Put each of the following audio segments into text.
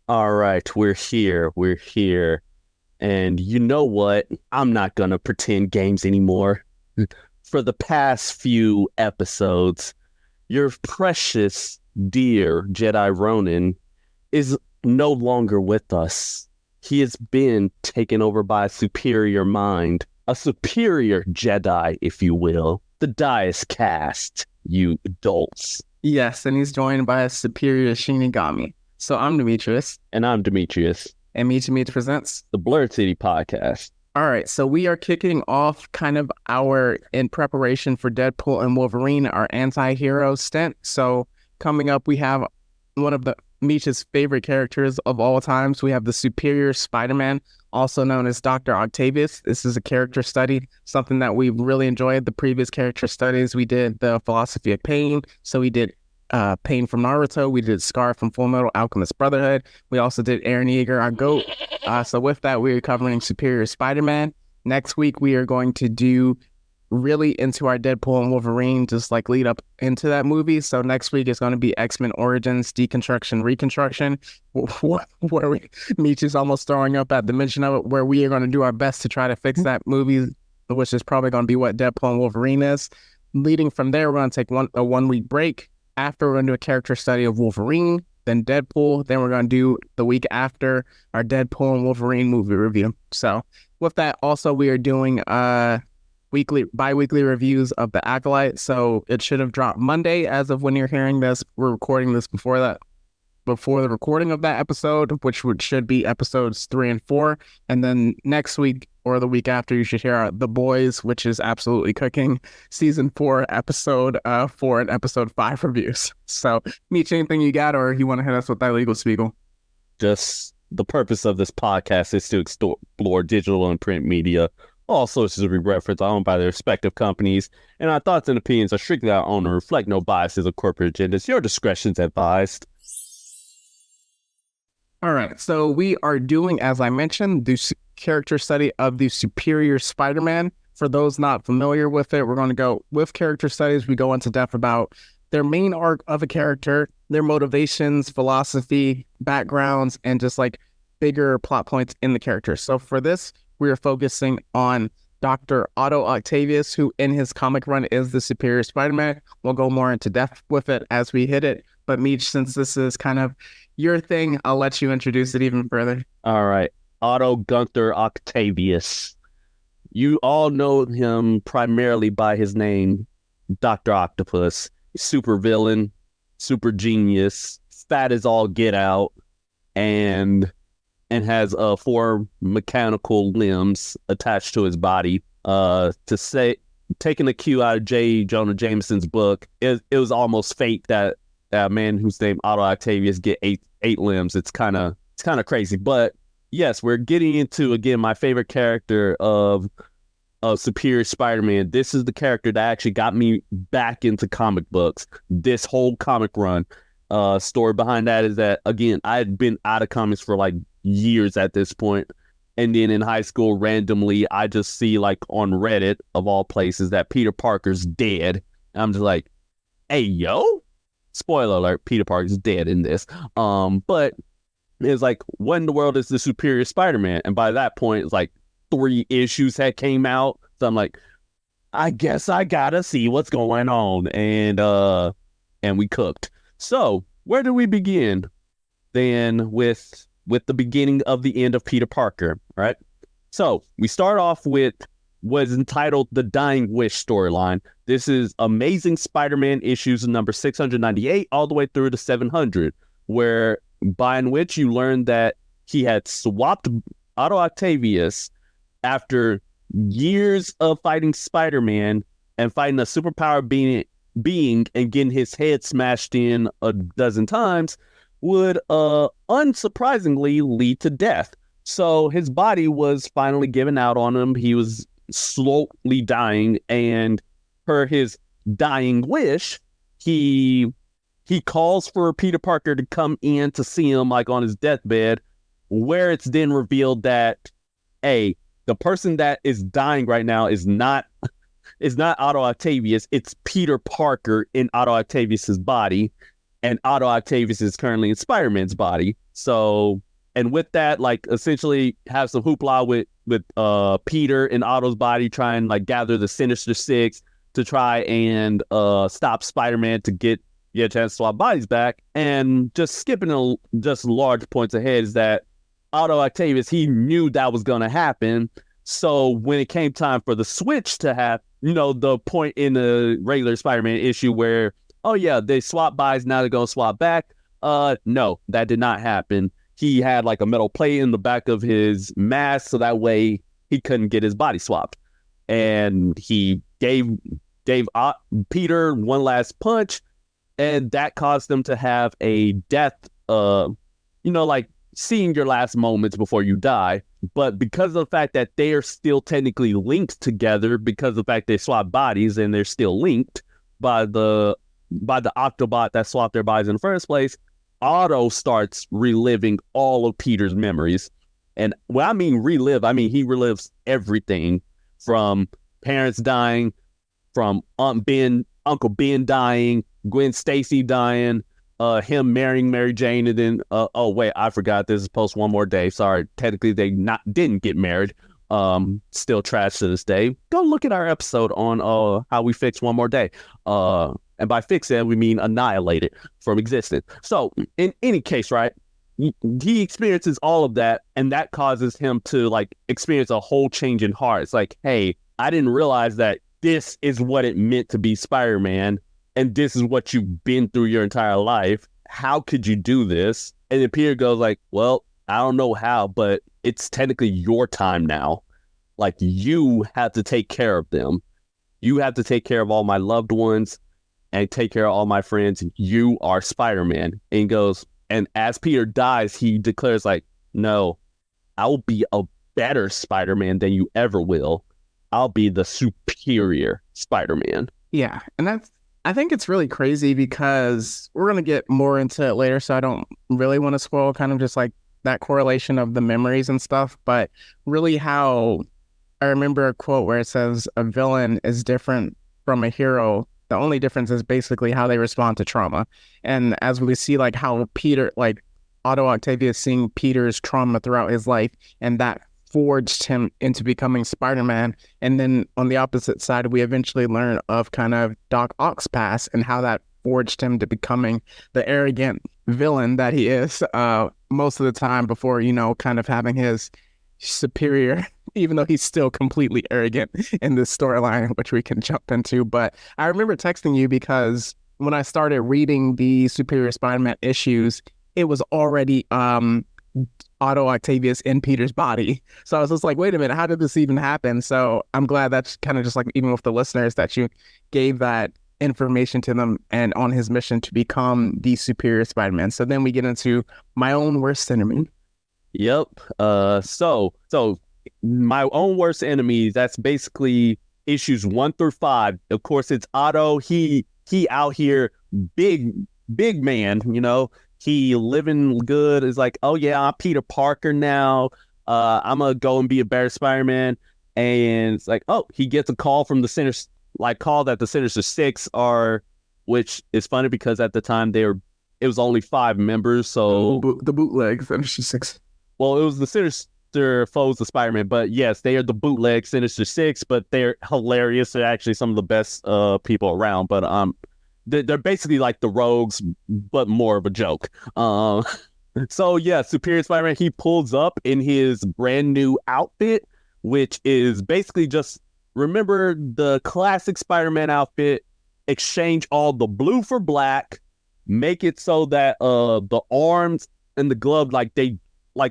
All right, we're here. We're here. And you know what? I'm not going to pretend games anymore. For the past few episodes, your precious, dear Jedi Ronin is no longer with us. He has been taken over by a superior mind, a superior Jedi, if you will. The die is cast, you adults. Yes, and he's joined by a superior Shinigami. So I'm Demetrius, And I'm Demetrius, and Meet to Meet presents. the Blurred City podcast. All right, so we are kicking off kind of in preparation for Deadpool and Wolverine, our anti-hero stint. So coming up, we have one of the Meech's favorite characters of all times. We have the superior Spider-Man, also known as Dr. Octavius. This is a character study, something that we really enjoyed. The previous character studies, we did the philosophy of pain. So we did Pain from Naruto. We did Scar from Full Metal Alchemist Brotherhood. We also did Eren Yeager, our GOAT. So with that, we are covering Superior Spider-Man. Next week, we are going to do really into our Deadpool and Wolverine, just like lead up into that movie. So next week is going to be X-Men Origins, Deconstruction, Reconstruction, where Meech is almost throwing up at the mention of it, where we are going to do our best to try to fix that movie, which is probably going to be what Deadpool and Wolverine is. Leading from there, we're going to take a 1 week break. After, we're going to do a character study of Wolverine, then Deadpool. Then we're going to do the week after our Deadpool and Wolverine movie review. So with that, also, we are doing bi-weekly reviews of The Acolyte. So it should have dropped Monday as of when you're hearing this. We're recording this before the recording of that episode, which should be episodes 3 and 4. And then next week or the week after, you should hear The Boys, which is absolutely cooking, season 4, episode 4 and episode 5 reviews. So, Meech, anything you got, or you want to hit us with that legal spiegel? Just the purpose of this podcast is to explore digital and print media, all sources of reference are owned by their respective companies, and our thoughts and opinions are strictly our own and reflect no biases or corporate agendas. Your discretion is advised. All right, so we are doing, as I mentioned, the character study of the Superior Spider-Man. For those not familiar with it, we're going to go with character studies. We go into depth about their main arc of a character, their motivations, philosophy, backgrounds, and just like bigger plot points in the character. So for this, we are focusing on Dr. Otto Octavius, who in his comic run is the Superior Spider-Man. We'll go more into depth with it as we hit it. But Meech, since this is kind of your thing, I'll let you introduce it even further. All right. Otto Gunther Octavius. You all know him primarily by his name, Dr. Octopus. Super villain, super genius, fat as all get out, and has 4 mechanical limbs attached to his body. Taking a cue out of J. Jonah Jameson's book, it was almost fate that a man whose name Otto Octavius get eight limbs. It's kind of crazy, but yes, we're getting into again my favorite character of Superior Spider-Man. This is the character that actually got me back into comic books. This whole comic run. Story behind that is that again I had been out of comics for like years at this point, and then in high school randomly I just see like on Reddit of all places that Peter Parker's dead. I'm just like, hey yo. Spoiler alert, Peter Parker's dead in this. But it's like, what in the world is the Superior Spider-Man? And by that point, it's like 3 issues had came out. So I'm like, I guess I gotta see what's going on. And we cooked. So where do we begin? Then with the beginning of the end of Peter Parker, right? So we start off with what is entitled the Dying Wish storyline. This is Amazing Spider-Man issues number 698 all the way through to 700, in which you learn that he had swapped Otto Octavius after years of fighting Spider-Man and fighting a superpower being and getting his head smashed in a dozen times would unsurprisingly lead to death. So his body was finally given out on him. He was slowly dying, and per his dying wish, he calls for Peter Parker to come in to see him like on his deathbed, where it's then revealed that the person that is dying right now is not Otto Octavius, it's Peter Parker in Otto Octavius's body. and Otto Octavius is currently in Spider-Man's body. So, and with that, like essentially have some hoopla with Peter in Otto's body, try and like gather the Sinister Six to try and stop Spider-Man to get a chance to swap bodies back. And just skipping just large points ahead is that Otto Octavius, he knew that was going to happen. So when it came time for the switch to happen, the point in the regular Spider-Man issue where, oh yeah, they swap bodies, now they're going to swap back. No, that did not happen. He had like a metal plate in the back of his mask, so that way he couldn't get his body swapped. And he gave Peter one last punch, and that caused them to have a death, like seeing your last moments before you die. But because of the fact that they are still technically linked together, because of the fact they swap bodies and they're still linked by the Octobot that swapped their bodies in the first place, Otto starts reliving all of Peter's memories. And when I mean relive, I mean he relives everything from parents dying, from Uncle Ben dying, Gwen Stacy dying, him marrying Mary Jane, and then oh wait, I forgot this is post One More Day. Sorry, technically they didn't get married. Still trash to this day. Go look at our episode on how we fix One More Day. And by fix it, we mean annihilate it from existence. So in any case, right, he experiences all of that, and that causes him to like experience a whole change in heart. It's like, hey, I didn't realize that this is what it meant to be Spider-Man, and this is what you've been through your entire life. How could you do this? And then Peter goes like, well, I don't know how, but it's technically your time now. Like, you have to take care of them. You have to take care of all my loved ones and take care of all my friends. You are Spider-Man. And he goes, and as Peter dies, he declares like, no, I will be a better Spider-Man than you ever will. I'll be the superior Spider-Man. Yeah, and I think it's really crazy because we're going to get more into it later, so I don't really want to spoil kind of just like that correlation of the memories and stuff, but really how I remember a quote where it says a villain is different from a hero. The only difference is basically how they respond to trauma. And as we see like how Peter, like Otto Octavius seeing Peter's trauma throughout his life, and that forged him into becoming Spider-Man. And then on the opposite side, we eventually learn of kind of Doc Ock's past and how that forged him to becoming the arrogant villain that he is most of the time before, kind of having his superior, even though he's still completely arrogant in this storyline, which we can jump into. But I remember texting you because when I started reading the Superior Spider-Man issues, it was already Otto Octavius in Peter's body. So I was just like, wait a minute, how did this even happen? So I'm glad that's kind of just like, even with the listeners, that you gave that information to them and on his mission to become the superior Spider-Man. So then we get into my own worst enemy. Yep. So my own worst enemy, that's basically issues 1 through 5. Of course, it's Otto. He out here, big man, he living good. Is like, oh yeah, I'm Peter Parker now. I'm gonna go and be a better Spider-Man. And it's like, oh, he gets a call from the Sinister, like call that the Sinister Six are, which is funny because at the time it was only 5 members. So the bootleg Sinister Six. Well, it was the Sinister Foes of Spider-Man, but yes, they are the bootleg Sinister Six, but they're hilarious. They're actually some of the best people around. But they're basically like the Rogues, but more of a joke. So yeah, Superior Spider-Man, he pulls up in his brand new outfit, which is basically just, remember the classic Spider-Man outfit, exchange all the blue for black, make it so that the arms and the glove, like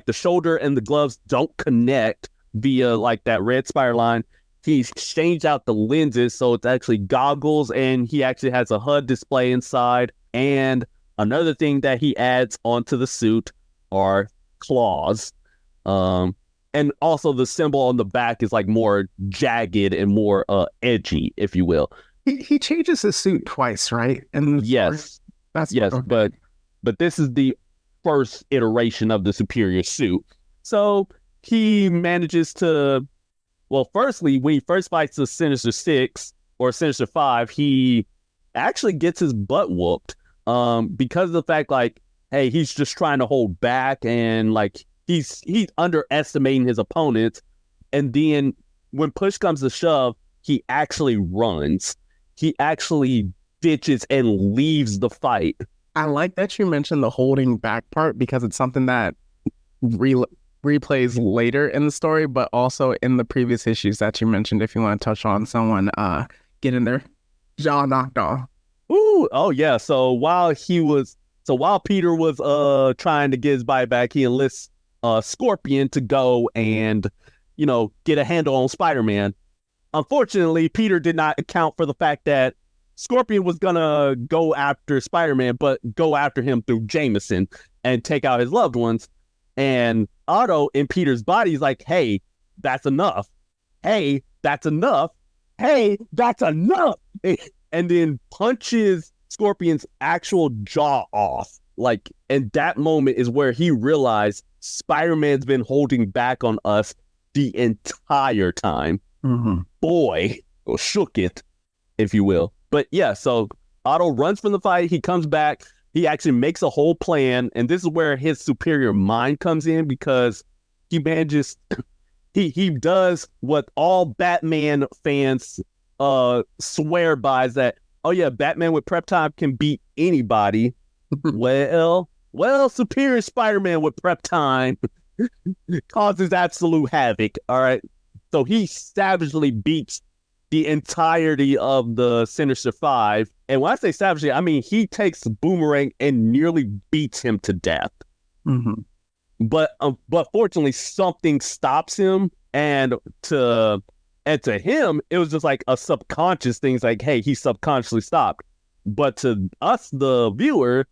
the shoulder and the gloves don't connect via like that red spider line. He's changed out the lenses, so it's actually goggles, and he actually has a HUD display inside. And another thing that he adds onto the suit are claws. And also the symbol on the back is like more jagged and more edgy, if you will. He changes his suit twice, right? And yes, okay. But this is the first iteration of the superior suit. So he manages to, well, firstly, when he first fights the Sinister Six or Sinister Five, he actually gets his butt whooped. because of the fact like, hey, he's just trying to hold back and like he's underestimating his opponents. And then when push comes to shove, he actually runs. He actually ditches and leaves the fight. I like that you mentioned the holding back part because it's something that replays later in the story, but also in the previous issues that you mentioned. If you want to touch on someone getting their jaw knocked off. Ooh, oh yeah. So while Peter was trying to get his body back, he enlists Scorpion to go and get a handle on Spider-Man. Unfortunately, Peter did not account for the fact that Scorpion was gonna go after Spider-Man, but go after him through Jameson and take out his loved ones. And Otto in Peter's body is like, hey, that's enough. Hey, that's enough. Hey, that's enough. And then punches Scorpion's actual jaw off. Like, and that moment is where he realized Spider-Man's been holding back on us the entire time. Mm-hmm. Boy, shook it, if you will. But yeah, so Otto runs from the fight. He comes back. He actually makes a whole plan. And this is where his superior mind comes in because he manages, he does what all Batman fans swear by is that, oh yeah, Batman with prep time can beat anybody. well, superior Spider-Man with prep time causes absolute havoc. All right. So he savagely beats the entirety of the Sinister Five. And when I say savagely, I mean he takes Boomerang and nearly beats him to death. Mm-hmm. But fortunately, something stops him, and to him, it was just like a subconscious thing. It's like, hey, he subconsciously stopped. But to us, the viewer,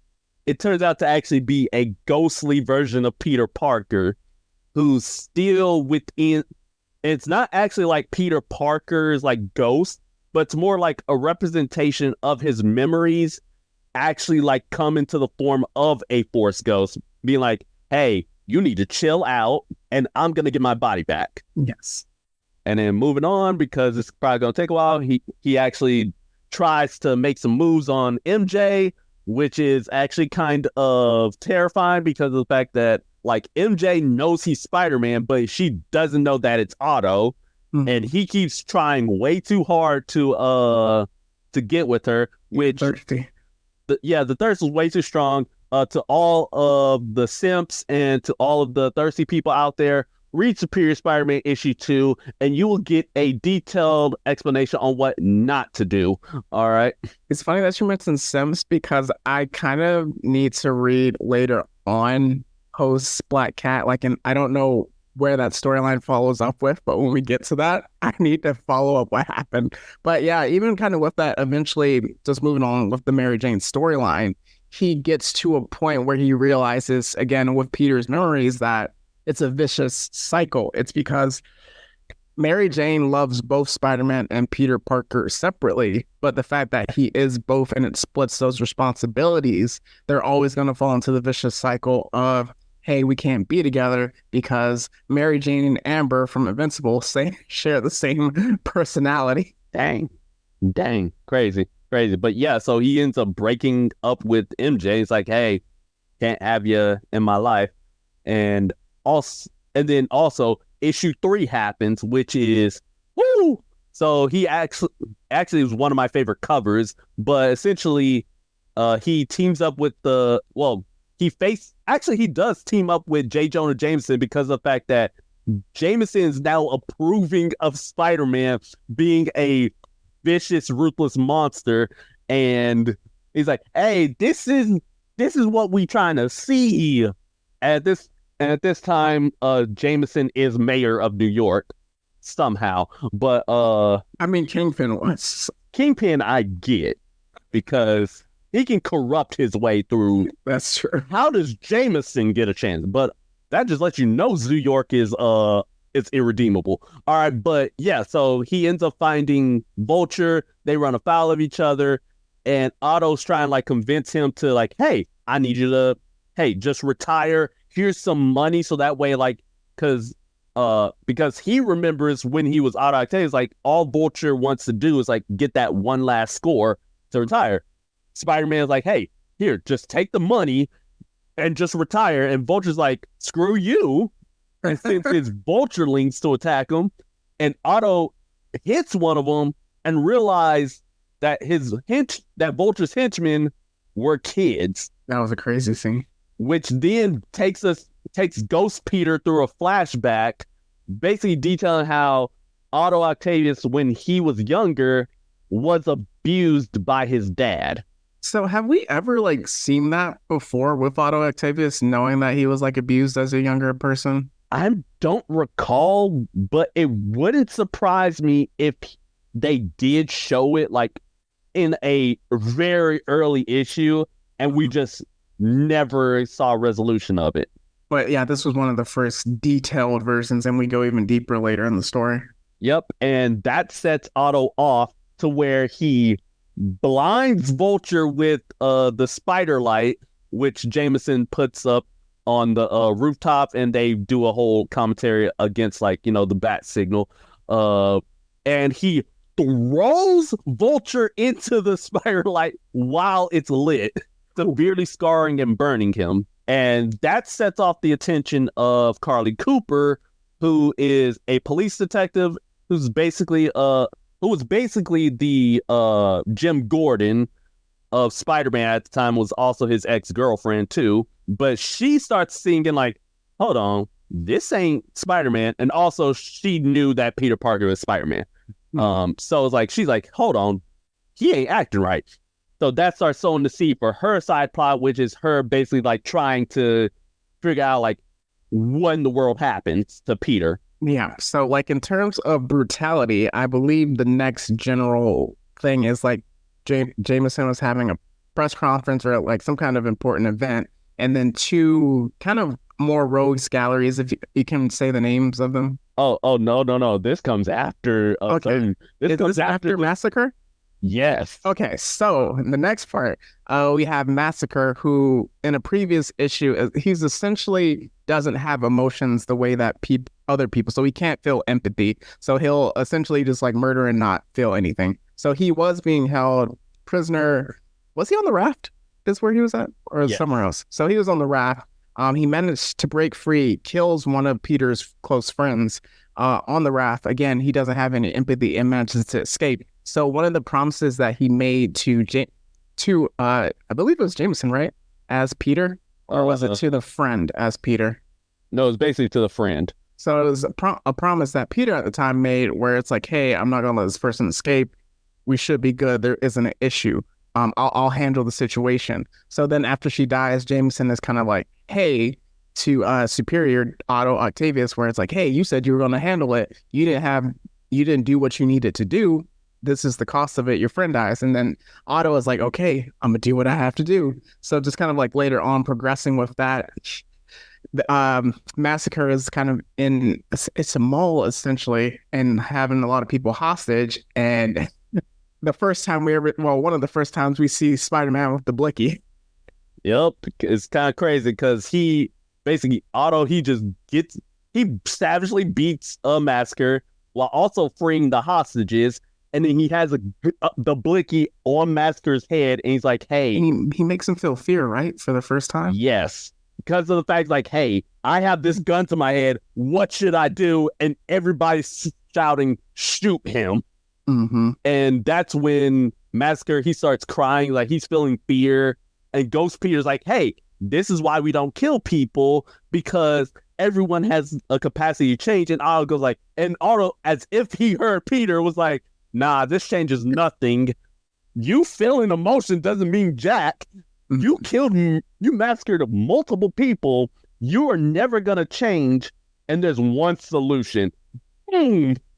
it turns out to actually be a ghostly version of Peter Parker, who's still within. It's not actually like Peter Parker's like ghost, but it's more like a representation of his memories actually like come into the form of a Force ghost, being like, hey, you need to chill out and I'm going to get my body back. Yes. And then moving on, because it's probably going to take a while, he actually tries to make some moves on MJ, which is actually kind of terrifying because of the fact that like MJ knows he's Spider-Man, but she doesn't know that it's Otto. Mm-hmm. And he keeps trying way too hard to get with her, which thirsty. The thirst was way too strong. To all of the simps and to all of the thirsty people out there, read Superior Spider-Man issue 2, and you will get a detailed explanation on what not to do. All right. It's funny that you mentioned simps because I kind of need to read later on post Black Cat. Like, and I don't know where that storyline follows up with, but when we get to that, I need to follow up what happened. But yeah, even kind of with that, eventually, just moving on with the Mary Jane storyline, he gets to a point where he realizes, again, with Peter's memories, that it's a vicious cycle. It's because Mary Jane loves both Spider-Man and Peter Parker separately, but the fact that he is both and it splits those responsibilities, they're always going to fall into the vicious cycle of, hey, we can't be together because Mary Jane and Amber from Invincible share the same personality. Dang, crazy. But yeah, so he ends up breaking up with MJ. It's like, hey, can't have you in my life. And then also issue 3 happens, which is woo. So he actually was one of my favorite covers, but essentially he teams up with he does team up with J. Jonah Jameson because of the fact that Jameson is now approving of Spider-Man being a vicious, ruthless monster, and he's like, hey, this is what we trying to see. At this time, Jameson is mayor of New York somehow, but I mean, Kingpin I get, because he can corrupt his way through. That's true. How does Jameson get a chance? But that just lets you know New York is it's irredeemable. All right, but yeah, so he ends up finding Vulture. They run afoul of each other, and Otto's trying to like convince him to like, hey, I need you to, hey, just retire. Here's some money, so that way, like, because he remembers when he was Otto Octavius, like all Vulture wants to do is like get that one last score to retire. Spider-Man is like, hey, here, just take the money and just retire. And Vulture's like, screw you. And sends his Vulturelings to attack him. And Otto hits one of them and realized that that Vulture's henchmen were kids. That was a crazy scene. Which then takes Ghost Peter through a flashback, basically detailing how Otto Octavius, when he was younger, was abused by his dad. So have we ever like seen that before with Otto Octavius, knowing that he was like abused as a younger person? I don't recall, but it wouldn't surprise me if they did show it like in a very early issue and we just never saw a resolution of it. But yeah, this was one of the first detailed versions, and we go even deeper later in the story. Yep, and that sets Otto off to where he blinds Vulture with the spider light, which Jameson puts up on the rooftop, and they do a whole commentary against, like, you know, the bat signal. And he throws Vulture into the spider light while it's lit, severely scarring and burning him. And that sets off the attention of Carly Cooper, who is a police detective who was basically the Jim Gordon of Spider-Man at the time, was also his ex-girlfriend too. But she starts singing like, hold on, this ain't Spider-Man. And also she knew that Peter Parker was Spider-Man. So it's like, she's like, hold on, he ain't acting right. So that starts sowing the seed for her side plot, which is her basically like trying to figure out like what in the world happens to Peter. Yeah. So like in terms of brutality, I believe the next general thing is like Jameson was having a press conference or like some kind of important event, and then two kind of more rogues galleries, if you can say the names of them. Oh no. This comes after. Okay. This Is comes this after Massacre? Yes. Okay, so in the next part, we have Massacre, who in a previous issue, he's essentially doesn't have emotions the way that other people, so he can't feel empathy. So he'll essentially just like murder and not feel anything. So he was being held prisoner. Was he on the raft? Is where he was at, or somewhere else? So he was on the raft. He managed to break free, kills one of Peter's close friends on the raft. Again, he doesn't have any empathy and manages to escape. So one of the promises that he made to I believe it was Jameson, right? As Peter? Or was it to the friend as Peter? No, it was basically to the friend. So it was a promise that Peter at the time made where it's like, hey, I'm not going to let this person escape. We should be good. There isn't an issue. I'll handle the situation. So then after she dies, Jameson is kind of like, hey, to Superior Otto Octavius, where it's like, hey, you said you were going to handle it. You didn't do what you needed to do. This is the cost of it. Your friend dies. And then Otto is like, okay, I'm going to do what I have to do. So just kind of like later on progressing with that, the Massacre is kind of it's a mole essentially, and having a lot of people hostage. And the first time one of the first times we see Spider-Man with the blicky. Yep. It's kind of crazy because Otto, he savagely beats a Massacre while also freeing the hostages. And then he has the blicky on Massacre's head, and he's like, hey. He makes him feel fear, right? For the first time? Yes. Because of the fact, like, hey, I have this gun to my head. What should I do? And everybody's shouting, shoot him. Mm-hmm. And that's when Massacre, he starts crying, like he's feeling fear. And Ghost Peter's like, hey, this is why we don't kill people, because everyone has a capacity to change. And Otto goes like, and Otto, as if he heard Peter, was like, nah, this changes nothing. You feeling emotion doesn't mean jack. You you massacred multiple people. You are never going to change. And there's one solution.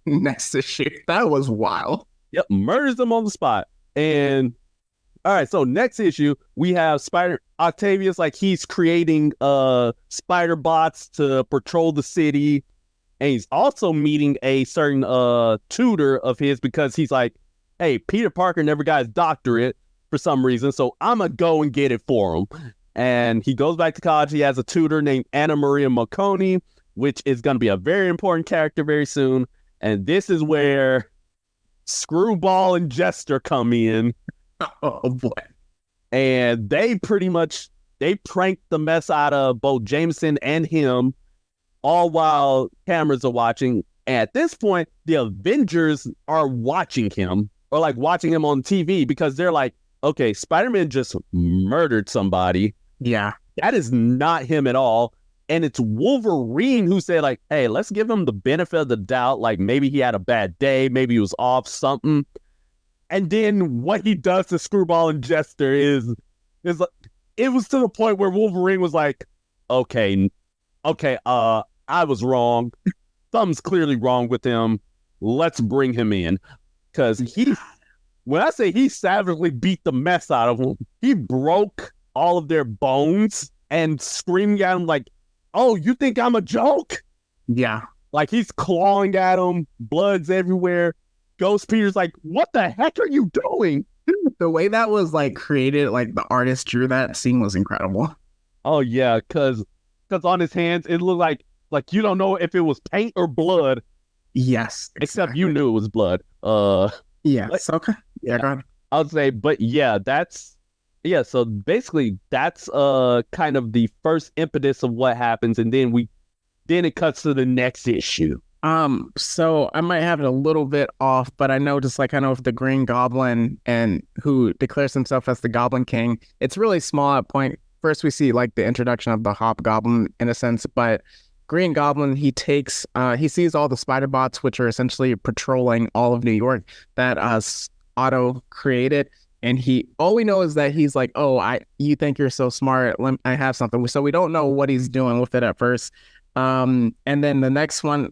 Next issue. That was wild. Yep, murders them on the spot. And all right, so next issue, we have Octavius, like he's creating spider bots to patrol the city. And he's also meeting a certain tutor of his, because he's like, hey, Peter Parker never got his doctorate for some reason, so I'm going to go and get it for him. And he goes back to college. He has a tutor named Anna Maria Marconi, which is going to be a very important character very soon. And this is where Screwball and Jester come in. Oh, boy. and they pranked the mess out of both Jameson and him, all while cameras are watching. And at this point, the Avengers are watching him, or like watching him on TV, because they're like, okay, Spider-Man just murdered somebody. Yeah. That is not him at all. And it's Wolverine who said, like, hey, let's give him the benefit of the doubt. Like, maybe he had a bad day. Maybe he was off something. And then what he does to Screwball and Jester is like, it was to the point where Wolverine was like, okay, I was wrong. Something's clearly wrong with him. Let's bring him in. Because when I say he savagely beat the mess out of them, he broke all of their bones and screaming at him like, oh, you think I'm a joke? Yeah. Like, he's clawing at him, blood's everywhere. Ghost Peter's like, what the heck are you doing? The way that was like created, like the artist drew that scene was incredible. Oh yeah, because on his hands it looked like you don't know if it was paint or blood. Yes, except you knew it was blood. Yes. Okay. Yeah. Go ahead. I would say, but yeah, so basically that's kind of the first impetus of what happens, and then it cuts to the next issue. So I might have it a little bit off, but I know just like I know if the Green Goblin and who declares himself as the Goblin King, it's really small at point. First we see like the introduction of the Hobgoblin in a sense, but Green Goblin, he sees all the spider bots, which are essentially patrolling all of New York that Otto created. And all we know is that he's like, oh, you think you're so smart. I have something. So we don't know what he's doing with it at first. And then the next one,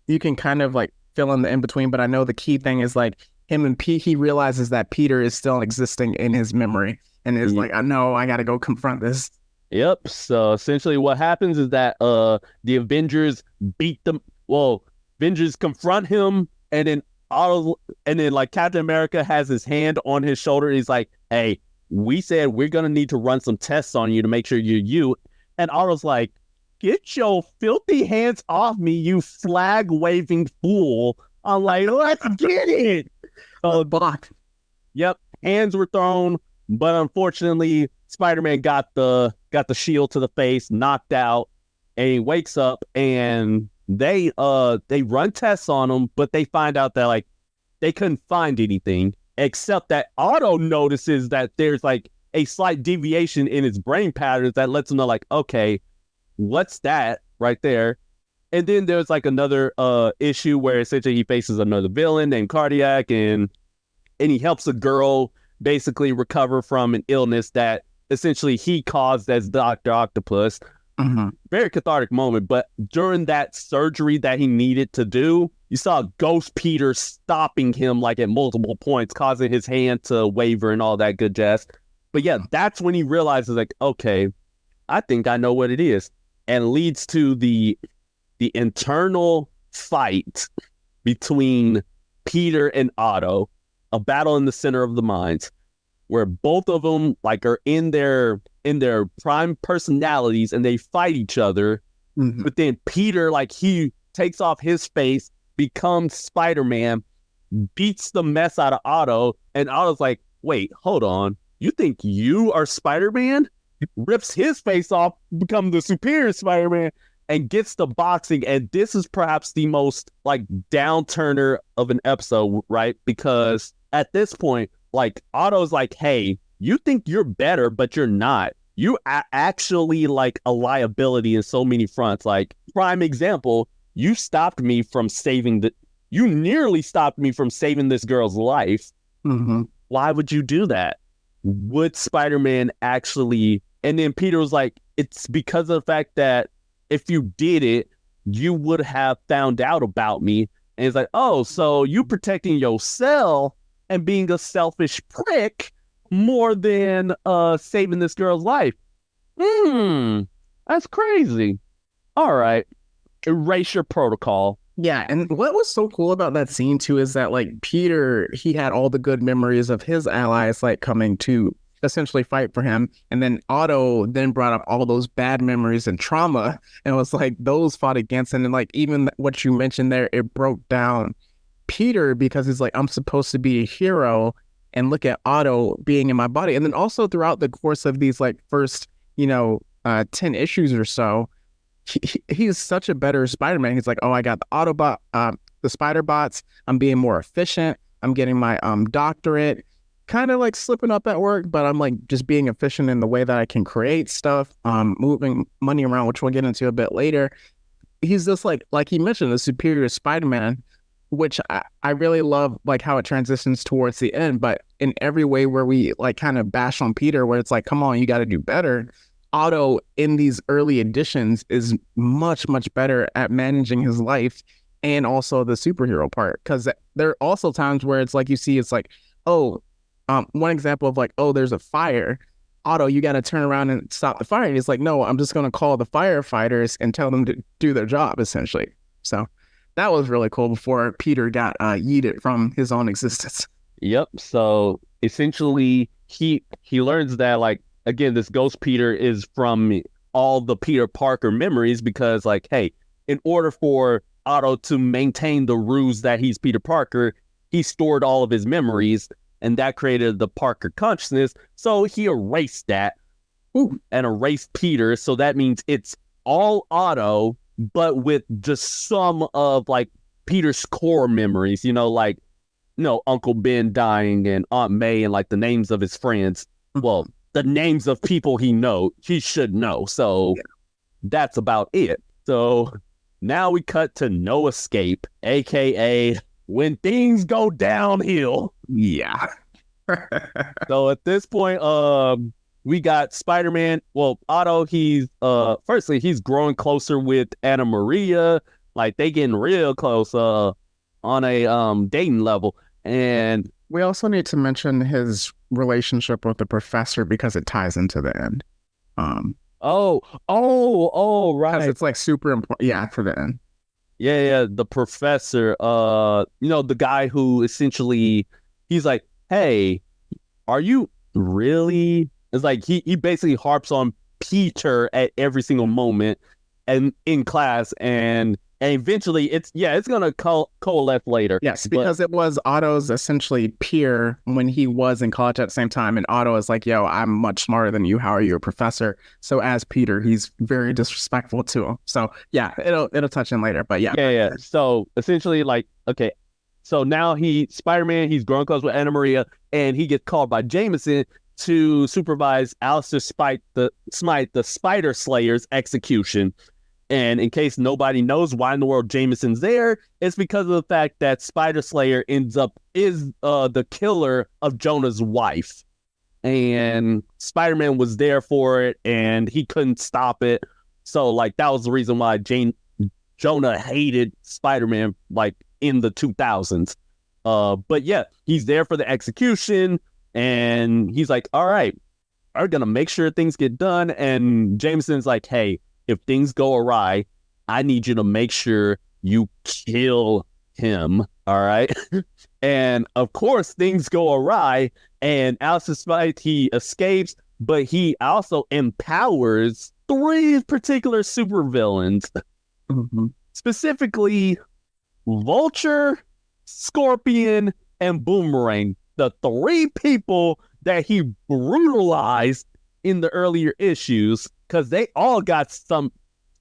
you can kind of like fill in the in-between, but I know the key thing is like him and he realizes that Peter is still existing in his memory and is like, I know I got to go confront this. Yep. So essentially what happens is that the Avengers Avengers confront him, and then like Captain America has his hand on his shoulder. He's like, hey, we said we're going to need to run some tests on you to make sure you're you. And Otto's like, get your filthy hands off me, you flag-waving fool. I'm like, let's get it. Blocked. Yep, hands were thrown, but unfortunately, Spider-Man got the shield to the face, knocked out, and he wakes up, and they run tests on him, but they find out that like they couldn't find anything, except that Otto notices that there's like a slight deviation in his brain patterns that lets him know like, okay, what's that right there? And then there's like another issue where essentially he faces another villain named Cardiac, and he helps a girl basically recover from an illness that essentially he caused as Dr. Octopus. Mm-hmm. Very cathartic moment, but during that surgery that he needed to do, you saw Ghost Peter stopping him like at multiple points, causing his hand to waver and all that good jazz. But yeah, that's when he realizes like, okay, I think I know what it is. And leads to the internal fight between Peter and Otto, a battle in the center of the minds, where both of them like are in their prime personalities and they fight each other. Mm-hmm. But then Peter, like, he takes off his face, becomes Spider-Man, beats the mess out of Otto, and Otto's like, wait, hold on, you think you are Spider-Man? Rips his face off, becomes the superior Spider-Man, and gets the boxing. And this is perhaps the most like downturner of an episode, right? Because at this point, like, Otto's like, hey, you think you're better, but you're not. You actually like a liability in so many fronts. Like, prime example, you nearly stopped me from saving this girl's life. Mm-hmm. Why would you do that? Would Spider-Man actually... And then Peter was like, it's because of the fact that if you did it, you would have found out about me. And it's like, oh, so you protecting yourself and being a selfish prick more than saving this girl's life. That's crazy. All right. Erase your protocol. Yeah, and what was so cool about that scene too is that like Peter, he had all the good memories of his allies like coming to essentially fight for him, and then Otto then brought up all those bad memories and trauma, and was like those fought against him. And like even what you mentioned there, it broke down Peter because he's like, I'm supposed to be a hero, and look at Otto being in my body. And then also throughout the course of these like first, 10 issues or so, he's such a better Spider-Man. He's like, oh, I got the Autobot, the spider bots. I'm being more efficient. I'm getting my doctorate. Kind of like slipping up at work, but I'm like just being efficient in the way that I can create stuff, moving money around, which we'll get into a bit later. He's just like he mentioned, a superior Spider-Man, which I really love, like how it transitions towards the end. But in every way where we like kind of bash on Peter, where it's like, come on, you got to do better. Otto in these early editions is much, much better at managing his life and also the superhero part. Because there are also times where it's like you see, it's like, oh, one example of like, oh, there's a fire. Otto, you got to turn around and stop the fire. And he's like, no, I'm just going to call the firefighters and tell them to do their job, essentially. So that was really cool before Peter got yeeted from his own existence. Yep. So essentially, he learns that, like, again, this Ghost Peter is from all the Peter Parker memories because, like, hey, in order for Otto to maintain the ruse that he's Peter Parker, he stored all of his memories, and that created the Parker consciousness. So he erased that and erased Peter. So that means it's all Otto, but with just some of like Peter's core memories, like, Uncle Ben dying and Aunt May and like the names of his friends. Well, the names of people he should know. So that's about it. So now we cut to No Escape, aka when things go downhill. Yeah. So at this point, we got Spider-Man. Well, Otto, he's firstly, he's growing closer with Anna Maria. Like, they getting real close on a dating level. And we also need to mention his relationship with the professor because it ties into the end. Right. It's like super important. Yeah, for the end. Yeah, the professor, the guy who essentially, he's like, hey, are you really? It's like he basically harps on Peter at every single moment and in class, and eventually it's gonna coalesce later. Yes, because it was Otto's essentially peer when he was in college at the same time, and Otto is like, yo, I'm much smarter than you. How are you a professor? So as Peter, he's very disrespectful to him. So yeah, it'll touch in later, but yeah. Yeah. So essentially, like, okay, so now Spider-Man, he's growing close with Anna Maria, and he gets called by Jameson to supervise Alistair Smythe, the Spider Slayer's execution. And in case nobody knows why in the world Jameson's there, it's because of the fact that Spider Slayer is the killer of Jonah's wife. And Spider-Man was there for it, and he couldn't stop it. So, like, that was the reason why Jonah hated Spider-Man, like, in the 2000s. But yeah, he's there for the execution, and he's like, all right, we're going to make sure things get done. And Jameson's like, hey, if things go awry, I need you to make sure you kill him, all right? And of course, things go awry, and Alistair Smythe, he escapes, but he also empowers 3 particular supervillains. Mm-hmm. Specifically, Vulture, Scorpion, and Boomerang, the 3 people that he brutalized in the earlier issues, because they all got some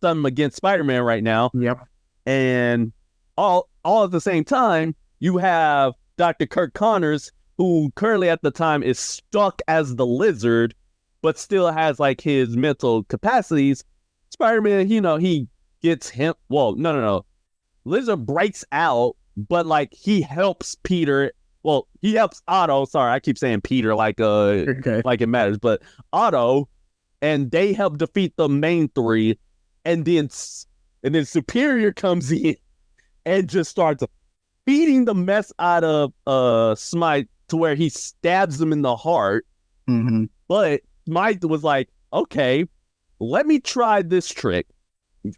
against Spider-Man right now. Yep. And all at the same time, you have Dr. Kirk Connors, who currently at the time is stuck as the Lizard, but still has like his mental capacities. Spider-Man, he gets him. Well, no. Lizard breaks out, but like he helps Peter. Well, he helps Otto. Sorry, I keep saying Peter like it matters, but Otto, and they help defeat the main 3, and then Superior comes in and just starts beating the mess out of Smythe to where he stabs him in the heart. Mm-hmm. But Smythe was like, okay, let me try this trick.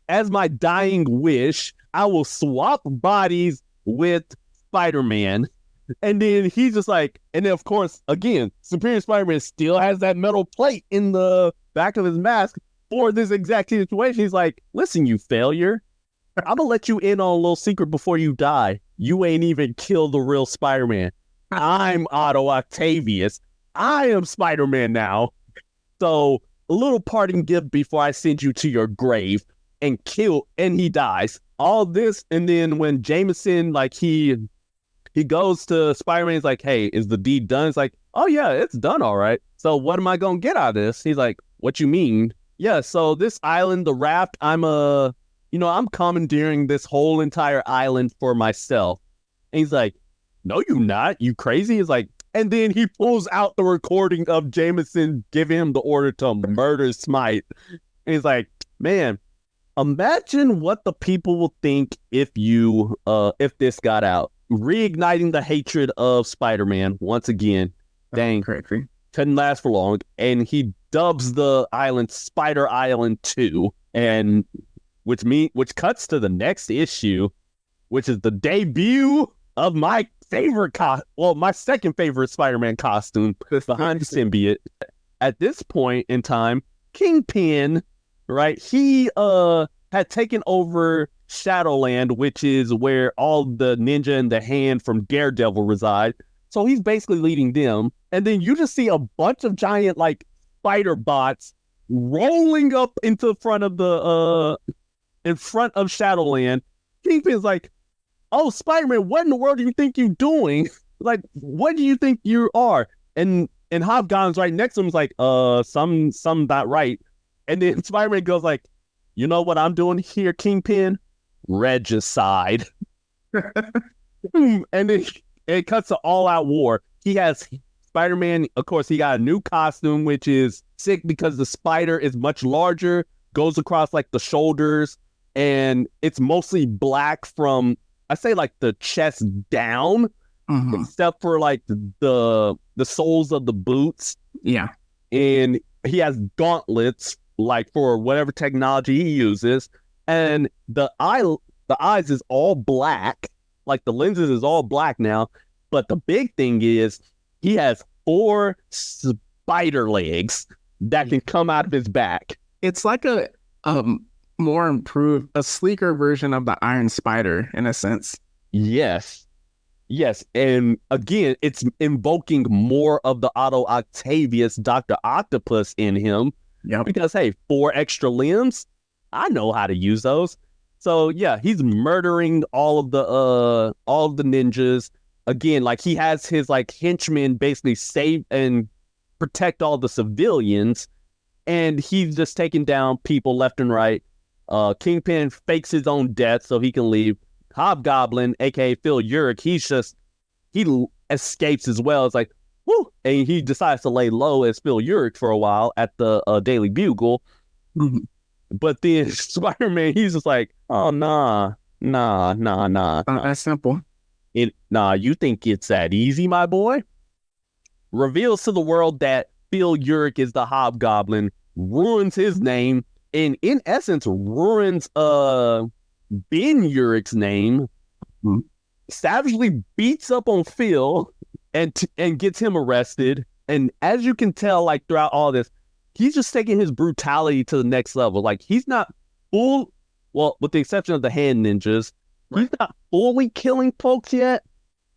As my dying wish, I will swap bodies with Spider-Man. And then he's just like, and then of course, again, Superior Spider-Man still has that metal plate in the back of his mask for this exact situation. He's like, listen, you failure, I'm gonna let you in on a little secret before you die. You ain't even killed the real Spider-Man. I'm Otto Octavius. I am Spider-Man now. So a little parting gift before I send you to your grave and he dies. All this, and then when Jameson, like he goes to Spider-Man, he's like, hey, is the deed done? It's like, oh yeah, it's done all right. So what am I gonna get out of this? He's like, what you mean? Yeah, so this island, the raft, I'm commandeering this whole entire island for myself. And he's like, no, you not. You crazy? He's like, and then he pulls out the recording of Jameson giving him the order to murder Smite. And he's like, man, imagine what the people will think if this got out. Reigniting the hatred of Spider-Man once again. Dang, crazy. Couldn't last for long. And he dubs the island Spider Island 2, and which cuts to the next issue, which is the debut of my my second favorite Spider-Man costume behind the symbiote. At this point in time, Kingpin, right? He had taken over Shadowland, which is where all the ninja and the Hand from Daredevil reside. So he's basically leading them. And then you just see a bunch of giant like spider bots rolling up into front of in front of Shadowland. Kingpin's like, oh, Spider-Man, what in the world do you think you're doing? Like, what do you think you are? And Hobgoblin's right next to him is like, some not right. And then Spider-Man goes like, you know what I'm doing here, Kingpin? Regicide. And then it cuts to all-out war. He has Spider-Man, of course, he got a new costume, which is sick because the spider is much larger, goes across like the shoulders, and it's mostly black from, I say, like the chest down, except for like the soles of the boots. Yeah. And he has gauntlets, like for whatever technology he uses. And the eyes is all black, like the lenses is all black now. But the big thing is he has 4 spider legs that can come out of his back. It's like a more improved, a sleeker version of the Iron Spider in a sense. Yes. And again, it's invoking more of the Otto Octavius Dr. Octopus in him. Yeah. Because, hey, 4 extra limbs, I know how to use those. So yeah, he's murdering all of the ninjas. Again, like he has his like henchmen basically save and protect all the civilians, and he's just taking down people left and right. Kingpin fakes his own death so he can leave. Hobgoblin, aka Phil Urich, he escapes as well. It's like, whoo, and he decides to lay low as Phil Urich for a while at the Daily Bugle. But then Spider-Man, he's just like, oh, nah. That's simple. You think it's that easy, my boy? Reveals to the world that Phil Urich is the Hobgoblin, ruins his name, and in essence ruins Ben Urich's name, savagely beats up on Phil and gets him arrested. And as you can tell, like throughout all this, he's just taking his brutality to the next level. Like he's not full, well, with the exception of the hand ninjas, he's not fully killing folks yet,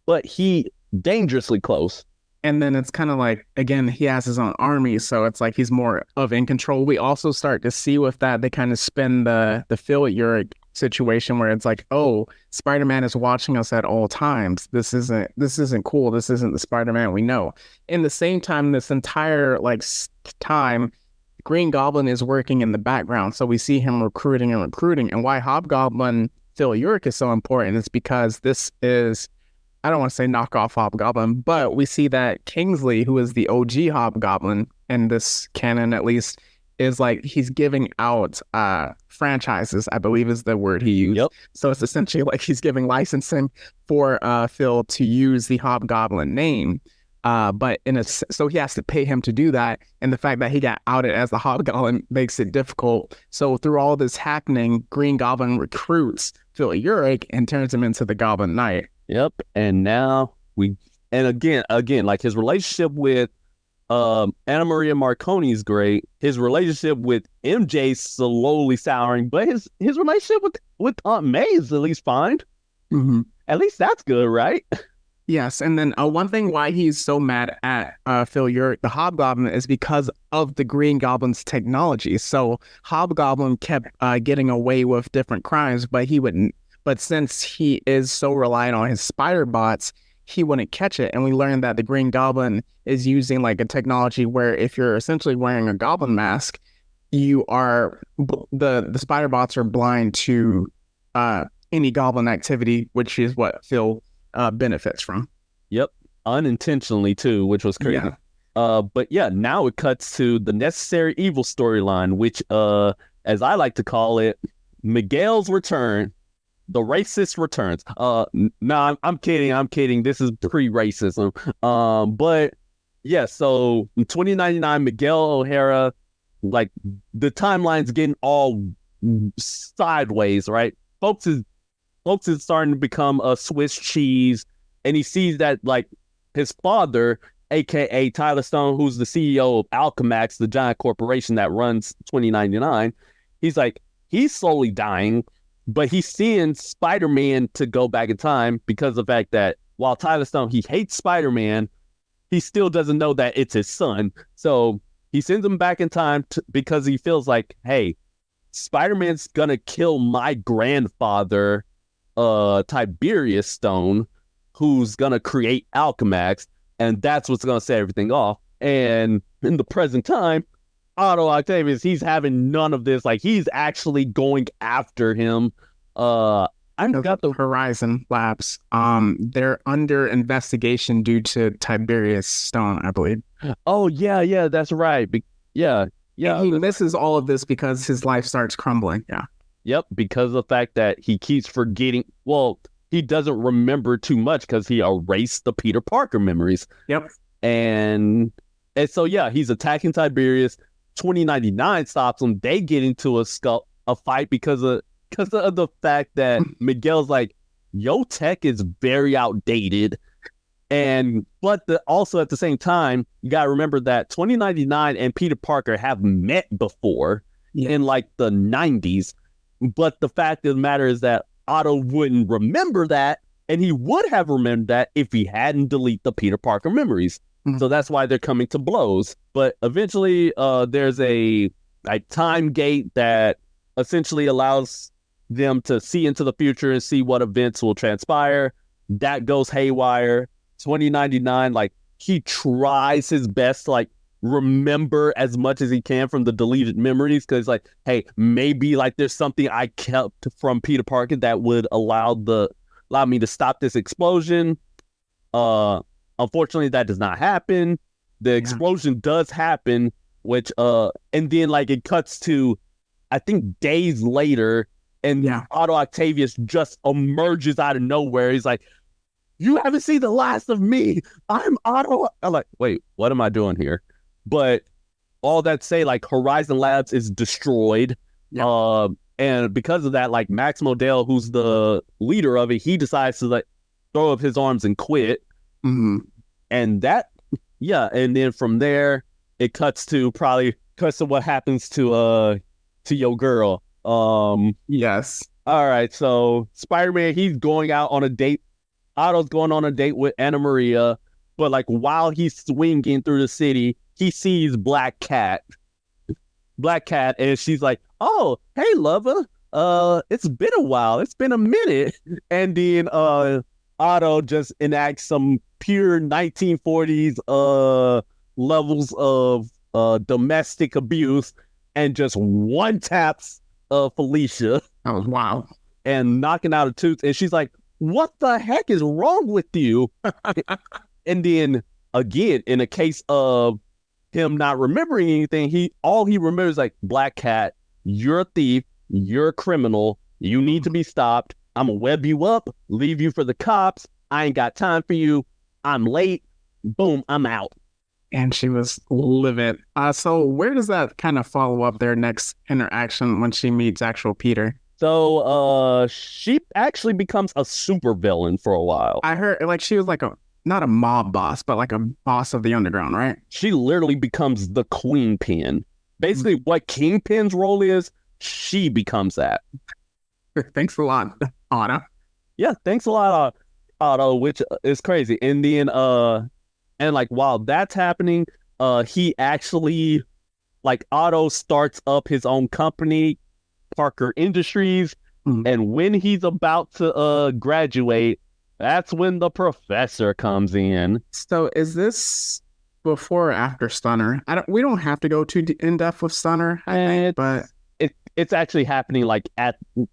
but he dangerously close. And then it's kind of like, again, he has his own army, so it's like he's more of in control. We also start to see with that, they kind of spin the Phil Urich situation where it's like, oh, Spider-Man is watching us at all times. This isn't cool. This isn't the Spider-Man we know. In the same time, this entire time, Green Goblin is working in the background. So we see him recruiting. And why Hobgoblin Phil Urich is so important is because this is, I don't want to say knockoff Hobgoblin, but we see that Kingsley, who is the OG Hobgoblin in this canon at least, is like he's giving out franchises, I believe is the word he used. Yep. So it's essentially like he's giving licensing for Phil to use the Hobgoblin name. But so he has to pay him to do that. And the fact that he got outed as the Hobgoblin makes it difficult. So through all this happening, Green Goblin recruits Phil Urich and turns him into the Goblin Knight. Yep. And now again, like his relationship with Anna Maria Marconi is great. His relationship with MJ is slowly souring, but his relationship with Aunt May is at least fine. Mm-hmm. At least that's good, right? Yes, and then one thing why he's so mad at Phil Urich, the Hobgoblin, is because of the Green Goblin's technology. So Hobgoblin kept getting away with different crimes, but he wouldn't. But since he is so reliant on his spider bots, he wouldn't catch it. And we learned that the Green Goblin is using like a technology where if you're essentially wearing a goblin mask, you are the spider bots are blind to any goblin activity, which is what Phil benefits from. Yep, unintentionally too, which was crazy. But yeah, now it cuts to the Necessary Evil storyline, which as I like to call it, Miguel's return. The racist returns. No, I'm kidding. This is pre-racism. But yeah, so in 2099, Miguel O'Hara, like the timeline's getting all sideways, right? Folks is starting to become a Swiss cheese, and he sees that like his father, aka Tyler Stone, who's the CEO of Alchemax, the giant corporation that runs 2099, he's slowly dying, but he's seeing Spider-Man to go back in time because of the fact that while Tyler Stone, he hates Spider-Man, he still doesn't know that it's his son. So he sends him back in time because he feels like, hey, Spider-Man's gonna kill my grandfather, Tiberius Stone, who's gonna create Alchemax, and that's what's gonna set everything off. And in the present time, Otto Octavius, he's having none of this. Like, he's actually going after him. I've got the Horizon Labs. They're under investigation due to Tiberius Stone, I believe. Oh yeah, that's right. Yeah. And he misses all of this because his life starts crumbling. Yeah. Yep, because of the fact that he keeps forgetting. Well, he doesn't remember too much because he erased the Peter Parker memories. Yep. And so yeah, he's attacking Tiberius. 2099 stops him. They get into a fight because of the fact that Miguel's like, yo, tech is very outdated. But also at the same time, you gotta remember that 2099 and Peter Parker have met before in like the 90s. But the fact of the matter is that Otto wouldn't remember that, and he would have remembered that if he hadn't deleted the Peter Parker memories. So that's why they're coming to blows. But eventually, there's a time gate that essentially allows them to see into the future and see what events will transpire. That goes haywire. 2099, like, he tries his best to like remember as much as he can from the deleted memories, because like, hey, maybe like there's something I kept from Peter Parker that would allow me to stop this explosion. Unfortunately, that does not happen. The explosion does happen, which and then like it cuts to, I think, days later, and Otto Octavius just emerges out of nowhere. He's like, you haven't seen the last of me. I'm Otto. I'm like, wait, what am I doing here? But all that say, like, Horizon Labs is destroyed. And because of that, like, Max Modell, who's the leader of it, he decides to like throw up his arms and quit. And that, and then from there, it cuts to what happens to your girl. Yes. All right, so Spider-Man, he's going out on a date. Otto's going on a date with Anna Maria, but like while he's swinging through the city, he sees Black Cat, and she's like, "Oh, hey, lover, it's been a while, it's been a minute," and then Otto just enacts some pure 1940s levels of domestic abuse and just one taps Felicia. That was wild. And knocking out a tooth, and she's like, what the heck is wrong with you? And then again, in a case of him not remembering anything, all he remembers like, Black Cat, you're a thief, you're a criminal, you need to be stopped. I'm gonna web you up, leave you for the cops. I ain't got time for you. I'm late. Boom, I'm out. And she was livid. So where does that kind of follow up their next interaction when she meets actual Peter? So she actually becomes a super villain for a while. I heard like she was like not a mob boss, but like a boss of the underground, right? She literally becomes the Queenpin. Basically, what Kingpin's role is, she becomes that. Thanks a lot, Otto. Yeah, thanks a lot. Otto, which is crazy. And then and like while that's happening, he actually like Otto starts up his own company, Parker Industries, Mm. and when he's about to graduate, that's when the professor comes in. So is this before or after Stunner? I don't. We don't have to go too in depth with Stunner, I think, And but it's actually happening like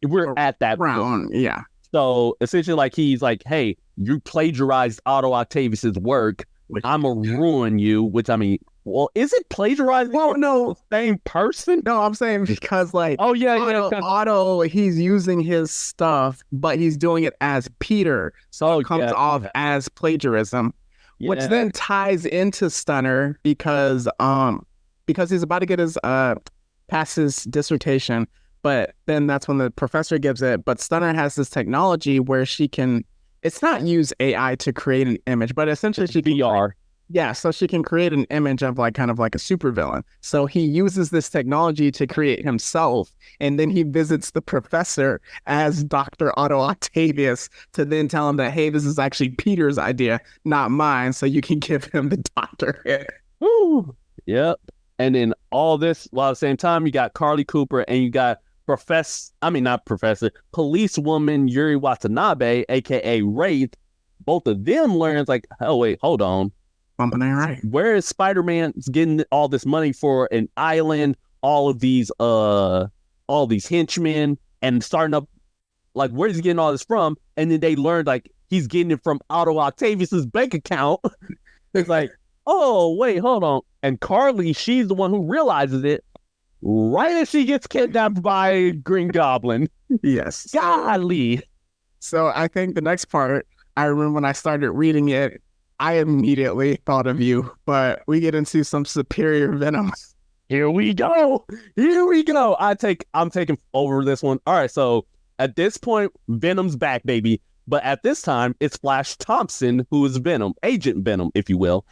we're at that point. around, yeah. So essentially, like he's like, "Hey, you plagiarized Otto Octavius's work. I'm gonna ruin you." Which I mean, well, is it plagiarizing? Well, no, The same person? no, I'm saying because like Oh yeah, Otto, yeah. Otto, he's using his stuff, but he's doing it as Peter, so it comes off as plagiarism, which Yeah. then ties into Stunner because he's about to get his pass his dissertation, but then that's when the professor gives it. But Stunner has this technology where she can. It's not use AI to create an image, but essentially she can VR. yeah, so she can create an image of like kind of like a supervillain. So he uses this technology to create himself, and then he visits the professor as Dr. Otto Octavius to then tell him that, hey, this is actually Peter's idea, not mine. So you can give him the doctorate. Woo. Yep. And then all this while at the same time, you got Carly Cooper and you got not professor, policewoman Yuri Watanabe, aka Wraith. Both of them learns like, oh wait, hold on. Something ain't right. Where is Spider-Man getting all this money for an island, all these henchmen, and starting up like where's he getting all this from? And then they learned like he's getting it from Otto Octavius's bank account. It's like, oh wait, hold on. And Carly, she's the one who realizes it right as she gets kidnapped by Green Goblin. Yes. Golly. So I think the next part, I remember when I started reading it, I immediately thought of you, but we get into some superior Venom. Here we go. Here we go. I'm taking over this one. All right, so at this point, Venom's back, baby. But at this time, it's Flash Thompson who is Venom, Agent Venom, if you will.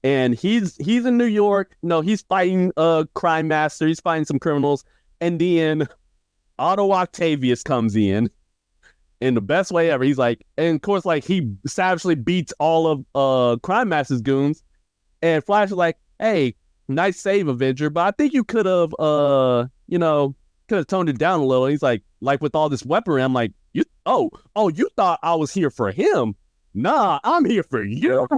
And he's in New York. No, he's fighting a crime master. He's fighting some criminals. And then Otto Octavius comes in the best way ever. He's like, and of course, like he savagely beats all of Crime Master's goons. And Flash is like, hey, nice save, Avenger, but I think you could have could have toned it down a little. He's like with all this weaponry, I'm like, you thought I was here for him. Nah, I'm here for you.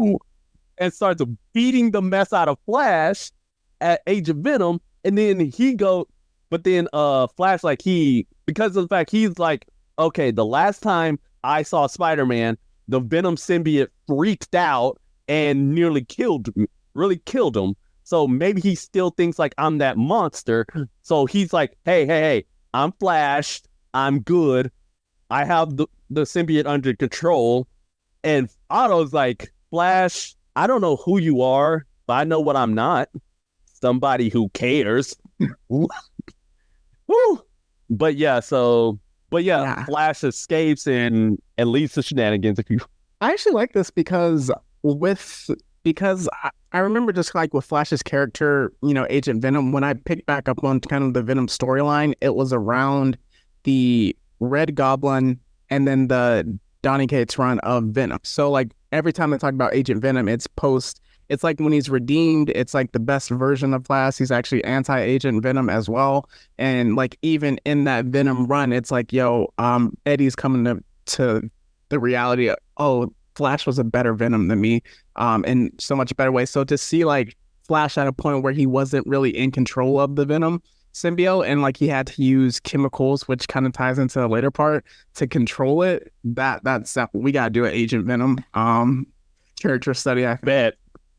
And starts beating the mess out of Flash at Agent Venom. And then Flash, like because of the fact he's like, okay, the last time I saw Spider-Man, the Venom symbiote freaked out and nearly killed him. So maybe he still thinks like I'm that monster. So he's like, hey, I'm Flash. I'm good. I have the symbiote under control. And Otto's like, Flash, I don't know who you are, but I know what I'm not. Somebody who cares. Woo. But yeah, Flash escapes and leads to shenanigans. I actually like this because I remember just like with Flash's character, Agent Venom, when I picked back up on kind of the Venom storyline, it was around the Red Goblin and then the Donny Cates run of Venom. So like every time I talk about Agent Venom, it's like when he's redeemed, it's like the best version of Flash. He's actually anti-Agent Venom as well. And like even in that Venom run, it's like, Eddie's coming to the reality of, oh, Flash was a better Venom than me, in so much better way. So to see like Flash at a point where he wasn't really in control of the Venom symbiote and like he had to use chemicals, which kind of ties into the later part to control it, that's we gotta do an Agent Venom character study. I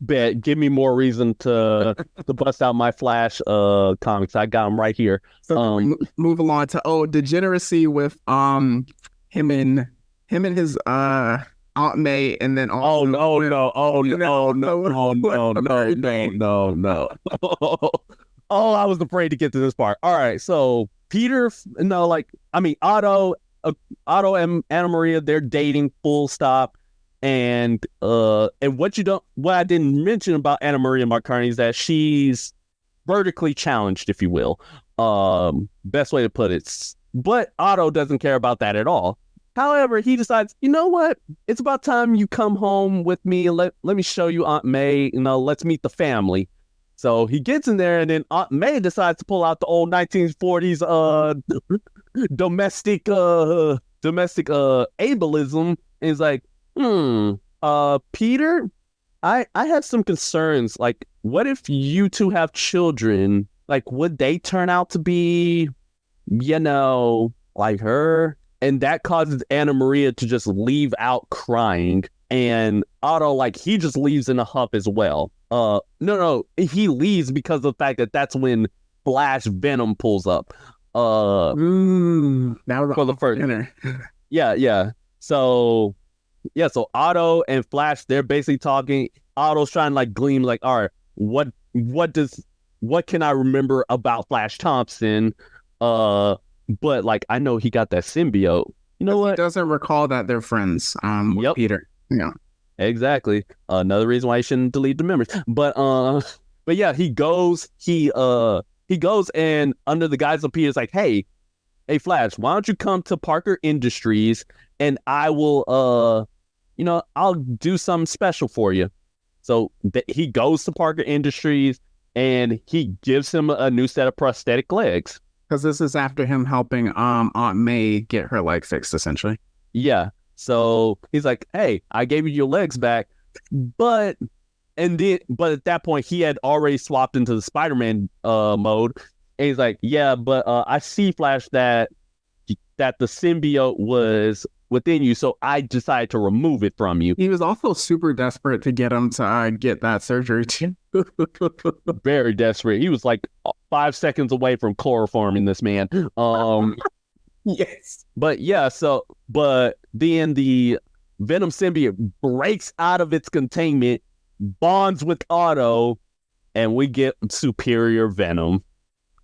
bet give me more reason to bust out my Flash comics. I got them right here. So move along to degeneracy with him and his Aunt May, and then also no. Oh, I was afraid to get to this part. All right, so Otto and Anna Maria, they're dating, full stop. And what I didn't mention about Anna Maria Marconi is that she's vertically challenged, if you will. Best way to put it. But Otto doesn't care about that at all, However, he decides, you know what? It's about time you come home with me. Let me show you Aunt May. Let's meet the family. So he gets in there, and then Aunt May decides to pull out the old 1940s domestic ableism, and is like, Peter, I have some concerns. Like, what if you two have children? Like, would they turn out to be, like her? And that causes Anna Maria to just leave out crying. And Otto, like, he just leaves in a huff as well. No, he leaves because of the fact that that's when Flash Venom pulls up. That was for the first dinner. Yeah. So Otto and Flash, they're basically talking. Otto's trying to like gleam, like, all right, what can I remember about Flash Thompson? But like, I know he got that symbiote. You know what? He doesn't recall that they're friends. With Peter. Yeah. Exactly. Another reason why you shouldn't delete the memories. But yeah, he goes and under the guise of Peter's like, hey, Flash, why don't you come to Parker Industries and I will I'll do something special for you. So he goes to Parker Industries and he gives him a new set of prosthetic legs. Because this is after him helping Aunt May get her leg fixed, essentially. Yeah. So he's like, hey, I gave you your legs back. But at that point, he had already swapped into the Spider-Man mode. And he's like, yeah, but I see, Flash, that the symbiote was within you, so I decided to remove it from you. He was also super desperate to get him to get that surgery too. Very desperate. He was like 5 seconds away from chloroforming this man. Yes. But yeah, but then the Venom symbiote breaks out of its containment, bonds with Otto, and we get superior Venom.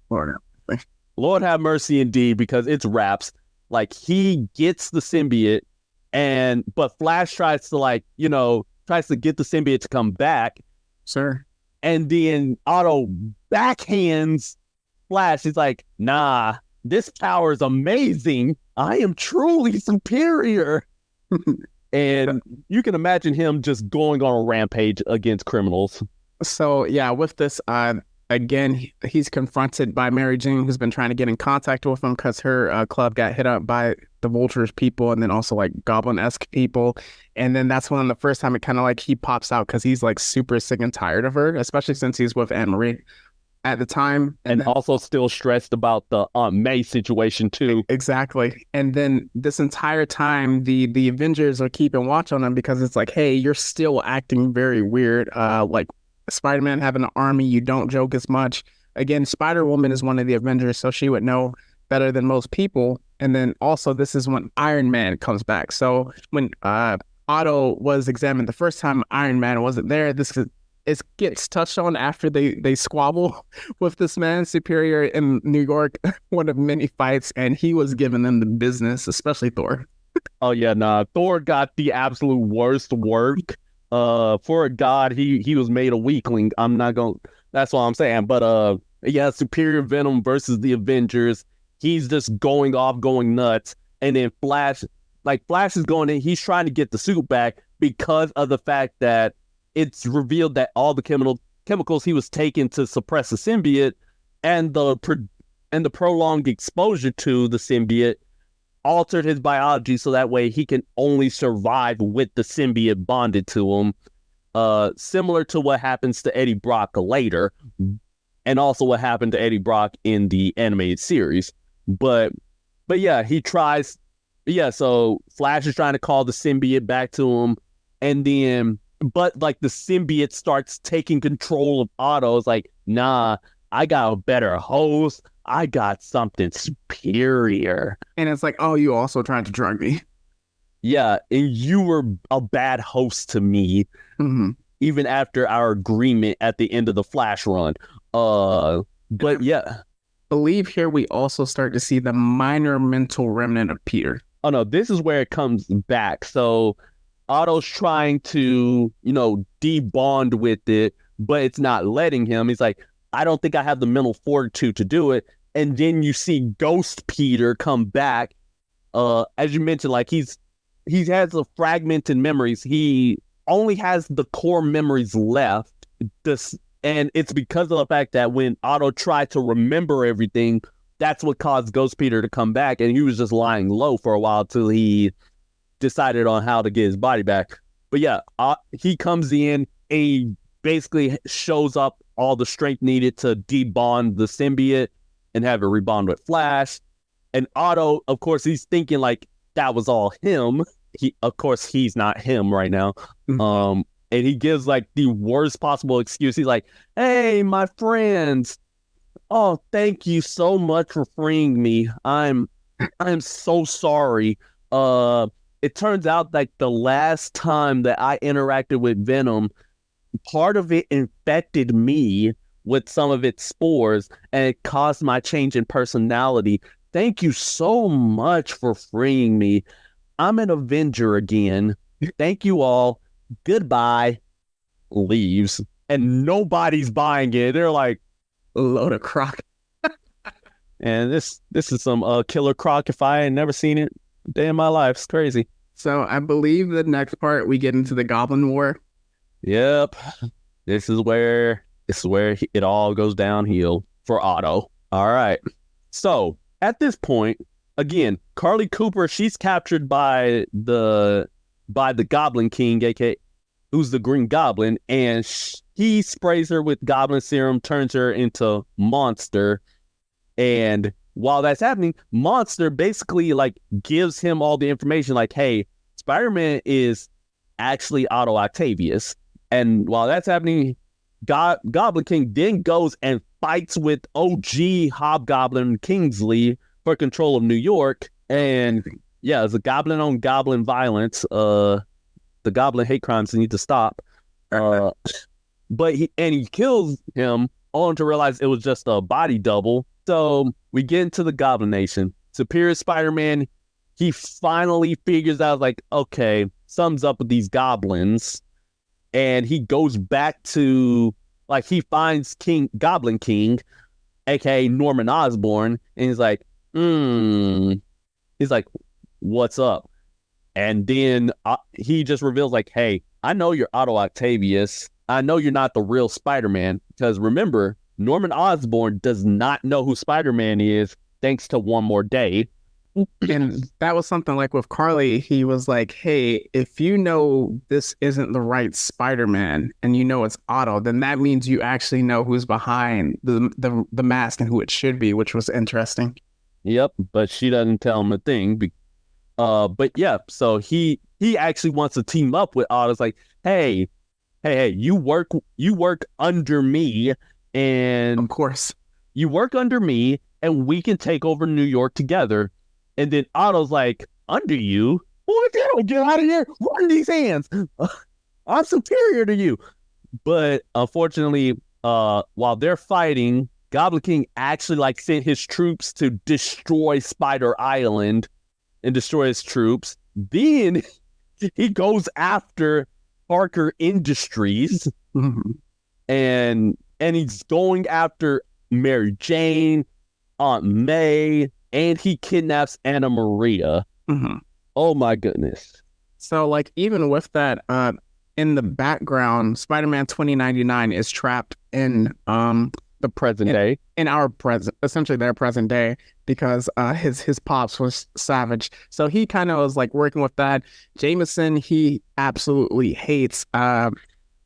Lord have mercy indeed, because it's wraps. Like, he gets the symbiote, but Flash tries to get the symbiote to come back. Sure. And then Otto backhands Flash. He's like, nah, this power is amazing. I am truly superior. And you can imagine him just going on a rampage against criminals. So yeah, with this, again, he's confronted by Mary Jane, who's been trying to get in contact with him because her club got hit up by the Vulture's people and then also like Goblin-esque people. And then that's when the first time it kind of like he pops out because he's like super sick and tired of her, especially since he's with Anne Marie at the time. And then, also still stressed about the Aunt May situation too. Exactly. And then this entire time, the Avengers are keeping watch on him because it's like, hey, you're still acting very weird. Like, Spider-Man having an army, you don't joke as much. Again, Spider-Woman is one of the Avengers, so she would know better than most people. And then also, this is when Iron Man comes back. So when Otto was examined the first time, Iron Man wasn't there. It gets touched on after they squabble with this man, Superior, in New York, one of many fights, and he was giving them the business, especially Thor. Oh yeah, nah, Thor got the absolute worst work. For a god, he was made a weakling. That's what I'm saying. But yeah, Superior Venom versus the Avengers. He's just going nuts. And then Flash is going in, he's trying to get the suit back because of the fact that it's revealed that all the chemicals he was taking to suppress the symbiote and the prolonged exposure to the symbiote altered his biology, so that way he can only survive with the symbiote bonded to him, similar to what happens to Eddie Brock later, and also what happened to Eddie Brock in the animated series. But yeah, he tries. Yeah, so Flash is trying to call the symbiote back to him, and then but like the symbiote starts taking control of Otto. It's like, nah, I got a better host. I got something superior. And it's like, oh, you also tried to drug me. Yeah, and you were a bad host to me, even after our agreement at the end of the Flash run. But yeah. I believe here we also start to see the minor mental remnant of Peter. Oh no, this is where it comes back. So Otto's trying to, de-bond with it, but it's not letting him. He's like, I don't think I have the mental fortitude to do it. And then you see Ghost Peter come back as you mentioned, like he has the fragmented memories. He only has the core memories left. This, and it's because of the fact that when Otto tried to remember everything, that's what caused Ghost Peter to come back, and he was just lying low for a while till he decided on how to get his body back. But yeah, he comes in and he basically shows up all the strength needed to debond the symbiote and have it rebond with Flash. And Otto, of course, he's thinking like that was all him. Of course, he's not him right now. And he gives like the worst possible excuse. He's like, "Hey, my friends. Oh, thank you so much for freeing me. I'm so sorry. It turns out like the last time that I interacted with Venom, part of it infected me with some of its spores, and it caused my change in personality. Thank you so much for freeing me. I'm an Avenger again. Thank you all. Goodbye." Leaves. And nobody's buying it. They're like, Load of crock. and this is some Killer Croc if I ain't never seen it a day in my life. It's crazy. So I believe the next part we get into the Goblin War. Yep. This is where it all goes downhill for Otto. All right. So at this point, again, Carly Cooper, she's captured by the Goblin King, aka who's the Green Goblin, and he sprays her with Goblin Serum, turns her into Monster. And while that's happening, Monster basically like gives him all the information, like, "Hey, Spider-Man is actually Otto Octavius." And while that's happening, Goblin King then goes and fights with OG Hobgoblin Kingsley for control of New York. And yeah, it's a goblin on goblin violence. The goblin hate crimes need to stop. But he kills him only to realize it was just a body double. So we get into the Goblin Nation. Superior Spider-Man, he finally figures out like, okay, something's up with these goblins. And he goes back to, like, he finds Goblin King, aka Norman Osborn, and he's like, he's like, "What's up?" And then he just reveals like, "Hey, I know you're Otto Octavius. I know you're not the real Spider-Man." Because remember, Norman Osborn does not know who Spider-Man is thanks to One More Day. And that was something like with Carly, he was like, "Hey, if you know this isn't the right Spider-Man and you know it's Otto, then that means you actually know who's behind the mask and who it should be," which was interesting. Yep, but she doesn't tell him a thing. But yeah, so he actually wants to team up with Otto. It's like, hey, you work under me, and of course you work under me, and we can take over New York together. And then Otto's like, "Under you? Boy, get out of here! Run these hands! I'm superior to you." But unfortunately, while they're fighting, Goblin King actually like sent his troops to destroy Spider Island and destroy his troops. Then he goes after Parker Industries, and he's going after Mary Jane, Aunt May, and he kidnaps Anna Maria. Oh my goodness. So like even with that, in the background, Spider-Man 2099 is trapped in the present day, in our present, essentially their present day, because his pops was Savage. So he kind of was like working with that. Jameson, he absolutely hates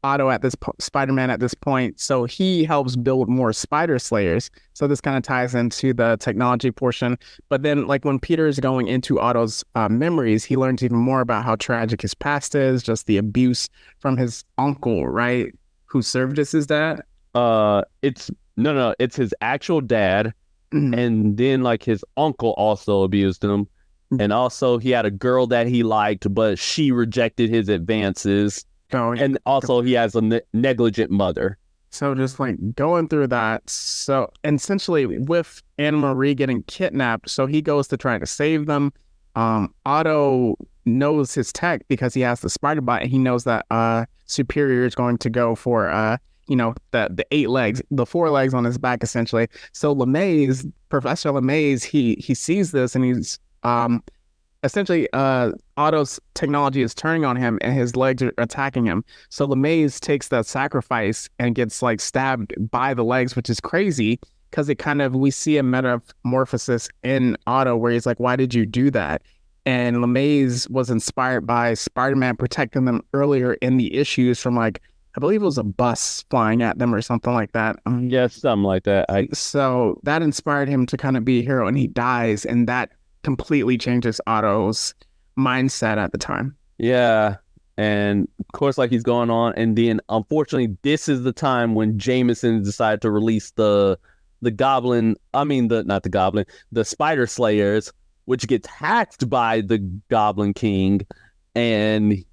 Otto at this Spider-Man at this point, so he helps build more Spider Slayers. So this kind of ties into the technology portion. But then, like when Peter is going into Otto's memories, he learns even more about how tragic his past is, just the abuse from his uncle, right, who served as his dad. It's his actual dad, and then like his uncle also abused him, and also he had a girl that he liked, but she rejected his advances. Oh, yeah. And also he has a negligent mother. So just like going through that. So essentially with Anna Marie getting kidnapped, so he goes to try to save them. Otto knows his tech because he has the spider bite, and he knows that Superior is going to go for the 8 legs, the 4 legs on his back essentially. So Professor LeMaze, he sees this, and he's essentially Otto's technology is turning on him and his legs are attacking him. So LeMaze takes that sacrifice and gets like stabbed by the legs, which is crazy because it kind of, we see a metamorphosis in Otto where he's like, why did you do that? And LeMaze was inspired by Spider-Man protecting them earlier in the issues from like, I believe it was a bus flying at them or something like that. Yeah, something like that. So that inspired him to kind of be a hero, and he dies, and that completely changes Otto's mindset at the time. Yeah. And of course, like he's going on. And then unfortunately, this is the time when Jameson decided to release the Goblin. I mean, not the Goblin, the Spider Slayers, which gets hacked by the Goblin King. And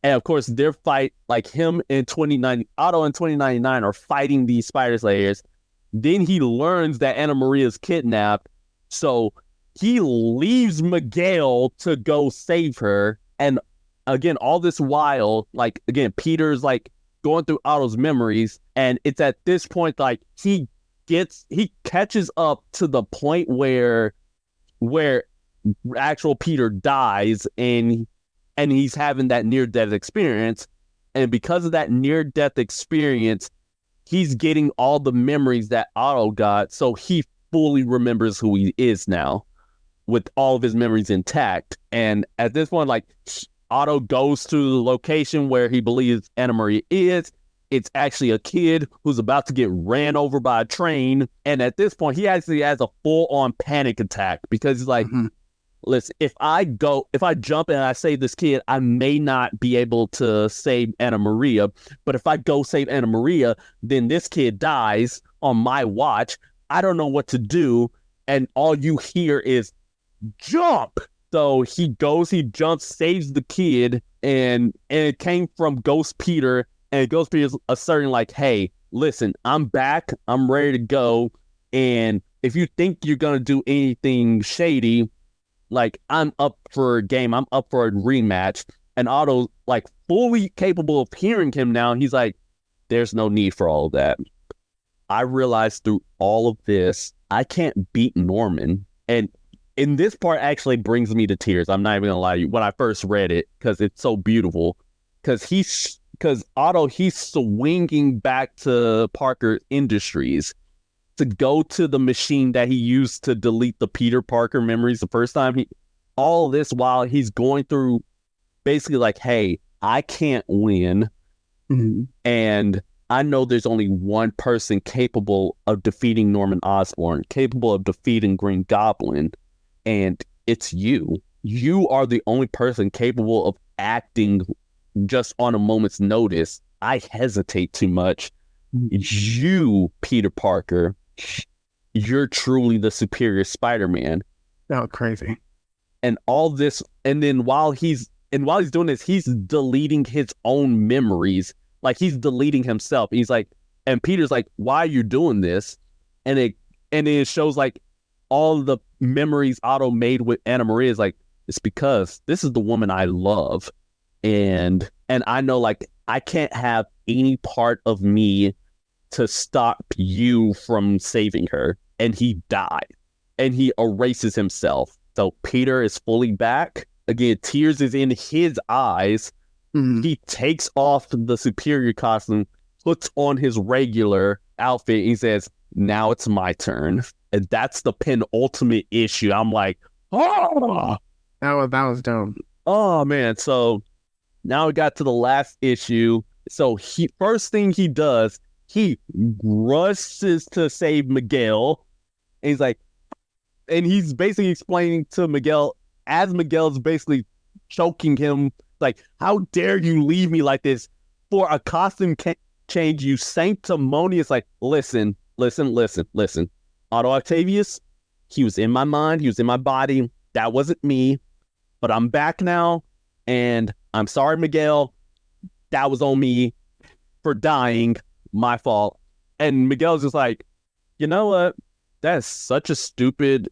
of course, their fight, like him in 2090, Otto in 2099 are fighting these Spider Slayers. Then he learns that Anna Maria's kidnapped. So he leaves Miguel to go save her. And again, all this while, like, again, Peter's like going through Otto's memories. And it's at this point, like, he catches up to the point where actual Peter dies and he's having that near-death experience. And because of that near-death experience, he's getting all the memories that Otto got. So he fully remembers who he is now with all of his memories intact. And at this point, like, Otto goes to the location where he believes Anna Maria is. It's actually a kid who's about to get ran over by a train. And at this point, he actually has a full-on panic attack because he's like, listen, if I jump and I save this kid, I may not be able to save Anna Maria. But if I go save Anna Maria, then this kid dies on my watch. I don't know what to do. And all you hear is jump. So he jumps, saves the kid. And it came from Ghost Peter. And Ghost Peter's asserting like, hey, listen, I'm back. I'm ready to go. And if you think you're going to do anything shady, like, I'm up for a game. I'm up for a rematch. And Otto's like fully capable of hearing him now. And he's like, there's no need for all of that. I realized through all of this, I can't beat Norman. And this part actually brings me to tears. I'm not even going to lie to you. When I first read it, because it's so beautiful. Because Otto, he's swinging back to Parker Industries to go to the machine that he used to delete the Peter Parker memories the first time. All this while he's going through basically like, hey, I can't win. Mm-hmm. And I know there's only one person capable of defeating Norman Osborn, capable of defeating Green Goblin. And it's you. You are the only person capable of acting just on a moment's notice. I hesitate too much. You, Peter Parker, you're truly the superior Spider-Man. Oh, crazy. And all this, and then while he's doing this, he's deleting his own memories. Like, he's deleting himself. He's like, and Peter's like, why are you doing this? And it shows like all the memories Otto made with Anna Maria is like, it's because this is the woman I love. And I know, like, I can't have any part of me to stop you from saving her. And he died. And he erases himself. So Peter is fully back. Again, tears is in his eyes. Mm-hmm. He takes off the superior costume, puts on his regular outfit. And he says, now it's my turn. And that's the penultimate issue. I'm like, oh, that was dope. Oh, man. So now we got to the last issue. So first thing he does, he rushes to save Miguel. And he's like, and he's basically explaining to Miguel as Miguel's basically choking him, like, how dare you leave me like this for a costume change, you sanctimonious. Like, listen. Otto Octavius, he was in my mind, he was in my body. That wasn't me, but I'm back now. And I'm sorry, Miguel. That was on me for dying. My fault. And Miguel's just like, you know what? That's such a stupid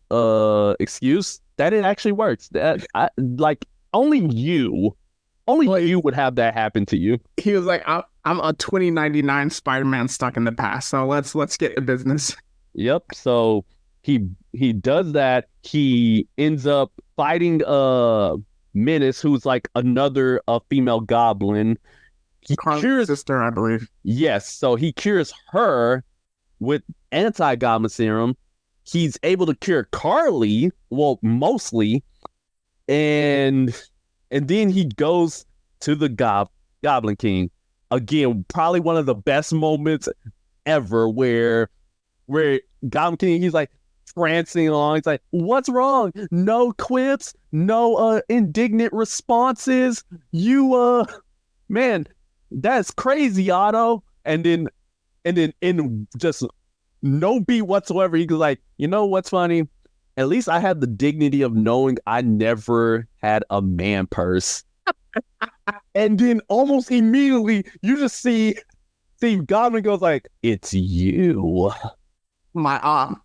excuse that it actually works. That only you would have that happen to you. He was like, I'm a 2099 Spider-Man stuck in the past, so let's get to business. Yep. So he he does that. He ends up fighting Menace, who's like another female goblin. He Carly's sister, I believe. Yes, so he cures her with anti-goblin serum. He's able to cure Carly, well, mostly, and then he goes to the Goblin King. Again, probably one of the best moments ever where Goblin King, he's like prancing along. He's like, what's wrong? No quips, no indignant responses. You man, that's crazy, Otto. And then in just no beat whatsoever, he was like, you know what's funny? At least I had the dignity of knowing I never had a man purse. And then almost immediately, you just see Goblin goes like, it's you. My arm.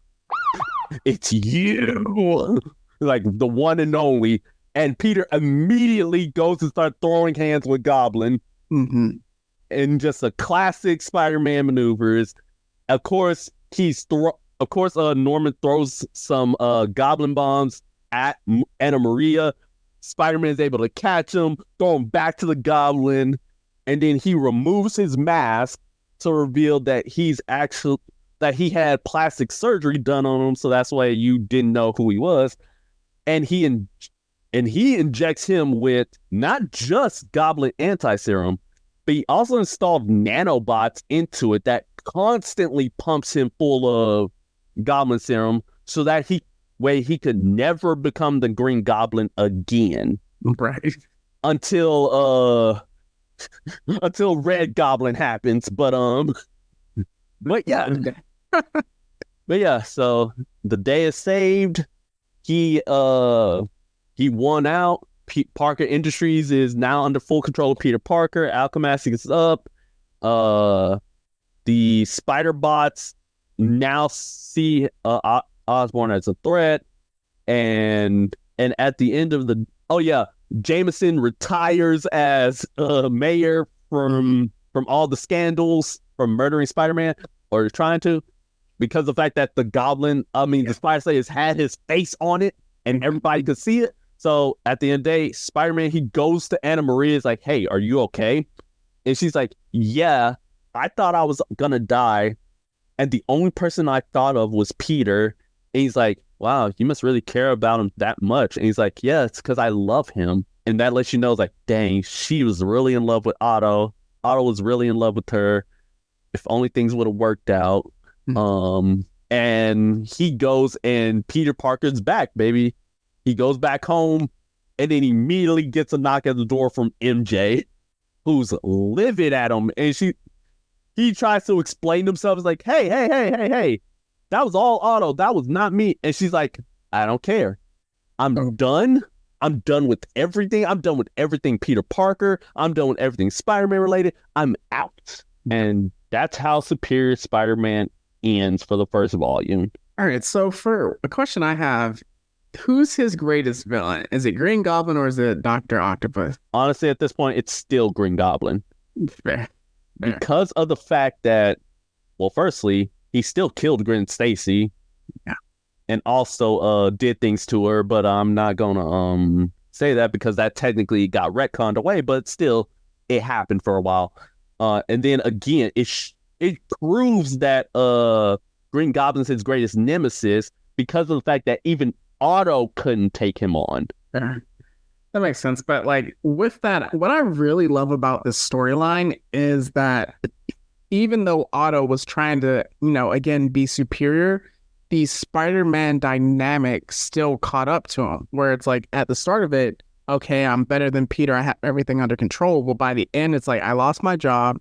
It's you. Like the one and only. And Peter immediately goes to start throwing hands with Goblin. Mm-hmm. And just a classic Spider-Man maneuvers. Of course, Norman throws some goblin bombs at Anna Maria. Spider-Man's able to catch him, throw him back to the goblin, and then he removes his mask to reveal that he had plastic surgery done on him, so that's why you didn't know who he was. And he injects him with not just goblin anti-serum, but he also installed nanobots into it that constantly pumps him full of goblin serum so that he could never become the Green Goblin again. Right. Until Red Goblin happens. But yeah. But yeah, so the day is saved. He won out. Parker Industries is now under full control of Peter Parker. Alchemask is up. The Spider Bots now see Osborn as a threat, and at the end of Jameson retires as mayor from all the scandals from murdering Spider-Man, or trying to, because the fact that the Spider Slayers had his face on it and everybody could see it. So at the end of the day, Spider-Man, he goes to Anna Maria, is like, hey, are you okay? And she's like, yeah, I thought I was gonna die, and the only person I thought of was Peter. And he's like, wow, you must really care about him that much. And he's like, yeah, it's because I love him. And that lets you know, like, dang, she was really in love with Otto. Otto was really in love with her. If only things would have worked out. And he goes, and Peter Parker's back, baby. He goes back home, and then immediately gets a knock at the door from MJ, who's livid at him. And he tries to explain himself. It's like, hey, that was all Otto. That was not me. And she's like, I don't care. I'm done. I'm done with everything. I'm done with everything Peter Parker. I'm done with everything Spider-Man related. I'm out. And that's how Superior Spider-Man ends for the first volume. All right, so for a question I have, who's his greatest villain? Is it Green Goblin or is it Dr. Octopus? Honestly, at this point, it's still Green Goblin. Fair. Because of the fact that, well, firstly, he still killed Gwen Stacy. Yeah. And also did things to her, but I'm not gonna say that because that technically got retconned away, but still, it happened for a while. And then again, it proves that Green Goblin's his greatest nemesis because of the fact that even Otto couldn't take him on. Fair. That makes sense. But like with that, what I really love about this storyline is that even though Otto was trying to, again, be superior, the Spider-Man dynamic still caught up to him, where it's like at the start of it, okay, I'm better than Peter. I have everything under control. But by the end, it's like, I lost my job.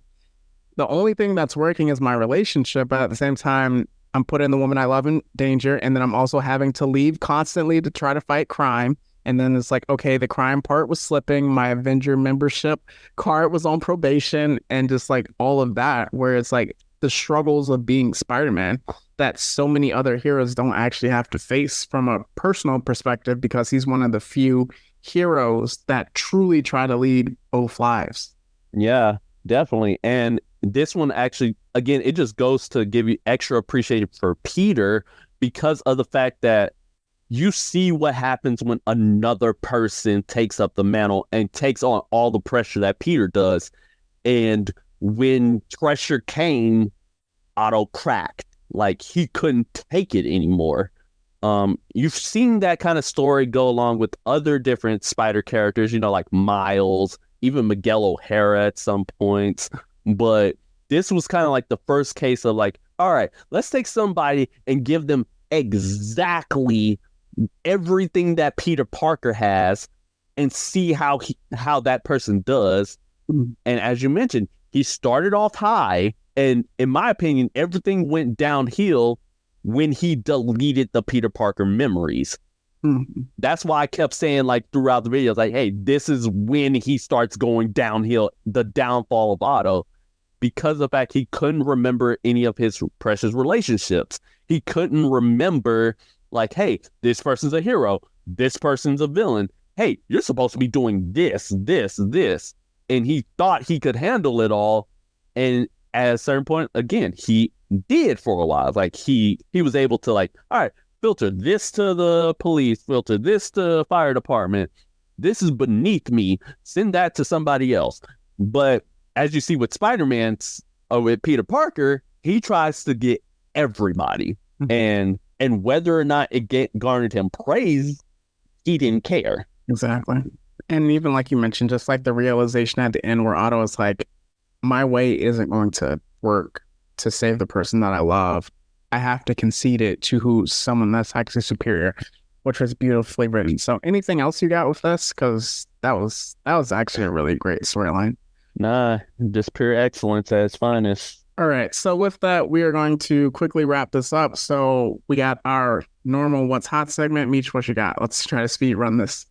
The only thing that's working is my relationship. But at the same time, I'm putting the woman I love in danger. And then I'm also having to leave constantly to try to fight crime. And then it's like, okay, the crime part was slipping. My Avenger membership card was on probation, and just like all of that, where it's like the struggles of being Spider-Man that so many other heroes don't actually have to face from a personal perspective, because he's one of the few heroes that truly try to lead both lives. Yeah, definitely. And this one actually, again, it just goes to give you extra appreciation for Peter, because of the fact that you see what happens when another person takes up the mantle and takes on all the pressure that Peter does. And when pressure came, Otto cracked. Like, he couldn't take it anymore. You've seen that kind of story go along with other different Spider characters, like Miles, even Miguel O'Hara at some points. But this was kind of like the first case of like, all right, let's take somebody and give them exactly everything that Peter Parker has and see how that person does. And as you mentioned, he started off high, and in my opinion, everything went downhill when he deleted the Peter Parker memories. That's why I kept saying, like, throughout the videos, like, hey, this is when he starts going downhill, the downfall of Otto, because of the fact he couldn't remember any of his precious relationships. He couldn't remember, like, hey, this person's a hero, this person's a villain. Hey, you're supposed to be doing this. And he thought he could handle it all. And at a certain point, again, he did for a while. Like, he was able to, like, all right, filter this to the police, filter this to the fire department. This is beneath me. Send that to somebody else. But as you see with Spider-Man, with Peter Parker, he tries to get everybody. And whether or not it garnered him praise, he didn't care. Exactly. And even like you mentioned, just like the realization at the end where Otto is like, my way isn't going to work to save the person that I love. I have to concede it to someone that's actually superior, which was beautifully written. So anything else you got with this? Because that was actually a really great storyline. Nah, just pure excellence at its finest. All right. So with that, we are going to quickly wrap this up. So we got our normal What's Hot segment. Meech, what you got? Let's try to speed run this.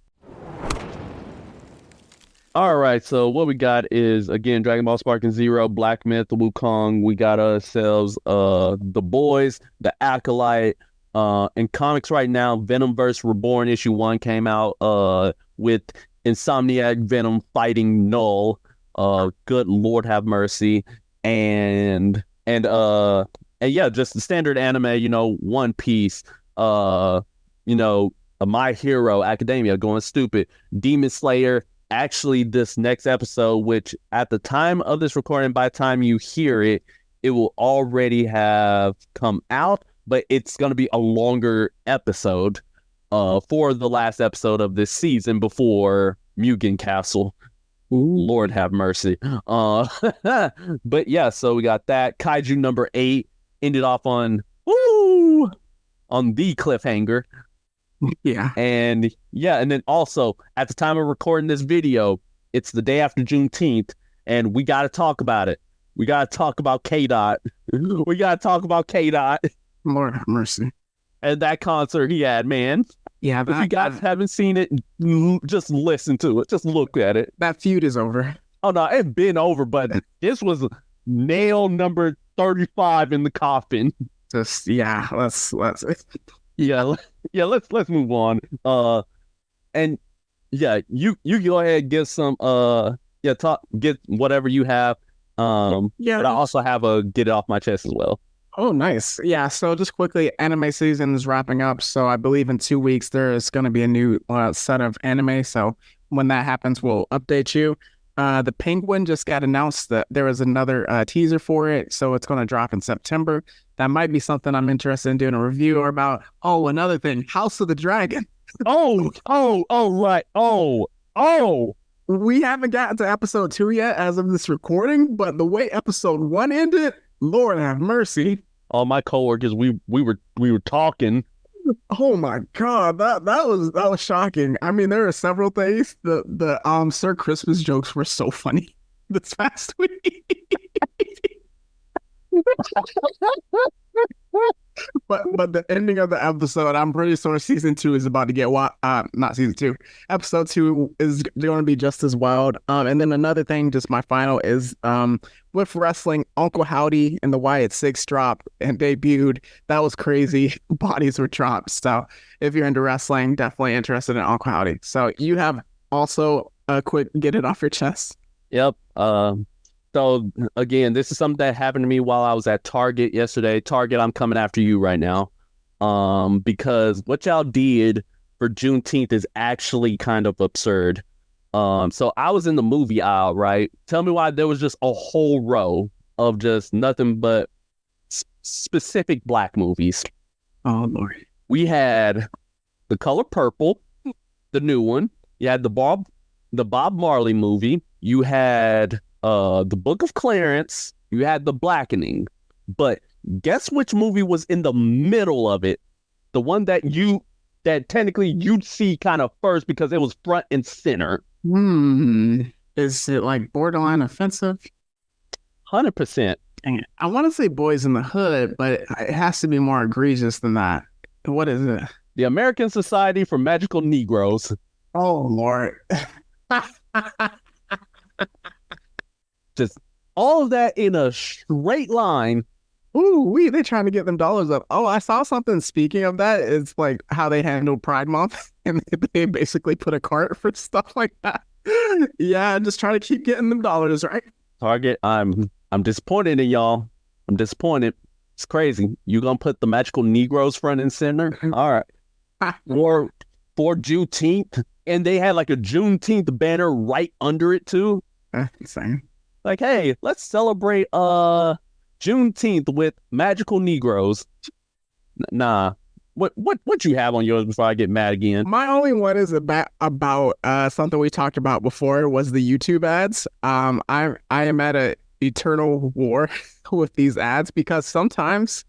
All right, so what we got is, again, Dragon Ball Sparking Zero, Black Myth, Wukong. We got ourselves The Boys, The Acolyte. In comics right now, Venomverse Reborn issue 1 came out with Insomniac Venom fighting Null. Good Lord have mercy. And yeah, just the standard anime, One Piece, My Hero Academia going stupid, Demon Slayer. Actually, this next episode, which at the time of this recording, by the time you hear it, it will already have come out, but it's going to be a longer episode for the last episode of this season before Mugen Castle. Ooh, Lord have mercy. But yeah, so we got that. Kaiju number 8 ended off on the cliffhanger. Yeah. And then also at the time of recording this video, it's the day after Juneteenth, and we got to talk about it. We got to talk about K-Dot. We got to talk about K-Dot. Lord have mercy. And that concert he had, man. Yeah. If you guys haven't seen it, just listen to it. Just look at it. That feud is over. Oh, no, it's been over, but this was nail number 35 in the coffin. Let's let's move on. And yeah, you go ahead and get some get whatever you have. But I also have a get it off my chest as well. Oh, nice. Yeah, so just quickly, anime season is wrapping up. So I believe in 2 weeks there is going to be a new set of anime. So when that happens, we'll update you. The Penguin just got announced that there is another teaser for it. So it's going to drop in September. That might be something I'm interested in doing a review or about. Oh, another thing, House of the Dragon. Right. We haven't gotten to episode 2 yet as of this recording, but the way episode 1 ended, Lord have mercy. All my coworkers, we were talking. Oh my God, that was shocking. I mean, there are several things. The Sir Christmas jokes were so funny this past week. But the ending of the episode, I'm pretty sure season 2 is about to get not season 2. Episode 2 is going to be just as wild. And then another thing, just my final is with wrestling, Uncle Howdy and the Wyatt Six drop and debuted. That was crazy. Bodies were dropped. So if you're into wrestling, definitely interested in Uncle Howdy. So you have also a quick get it off your chest. Yep. So again, this is something that happened to me while I was at Target yesterday. Target, I'm coming after you right now. because what y'all did for Juneteenth is actually kind of absurd. So I was in the movie aisle, right? Tell me why there was just a whole row of just nothing but specific black movies. Oh Lord. We had The Color Purple, the new one. You had the Bob Marley movie. You had The Book of Clarence. You had The Blackening. But guess which movie was in the middle of it? The one that technically you'd see kind of first because it was front and center. Is it like borderline offensive? 100%. Dang it. I want to say Boys in the Hood, but it has to be more egregious than that. What is it? The American Society for Magical Negroes. Oh Lord. Just all of that in a straight line. Ooh, they're trying to get them dollars up. Oh, I saw something. Speaking of that, it's like how they handle Pride Month, and they basically put a cart for stuff like that. Yeah, just trying to keep getting them dollars, right? Target, I'm disappointed in y'all. I'm disappointed. It's crazy. You gonna put the magical Negroes front and center? All right. for Juneteenth, and they had like a Juneteenth banner right under it too. Insane. Like, hey, let's celebrate Juneteenth with magical Negroes. Nah. What you have on yours before I get mad again? My only one is about something we talked about before was the YouTube ads. I am at a eternal war with these ads because sometimes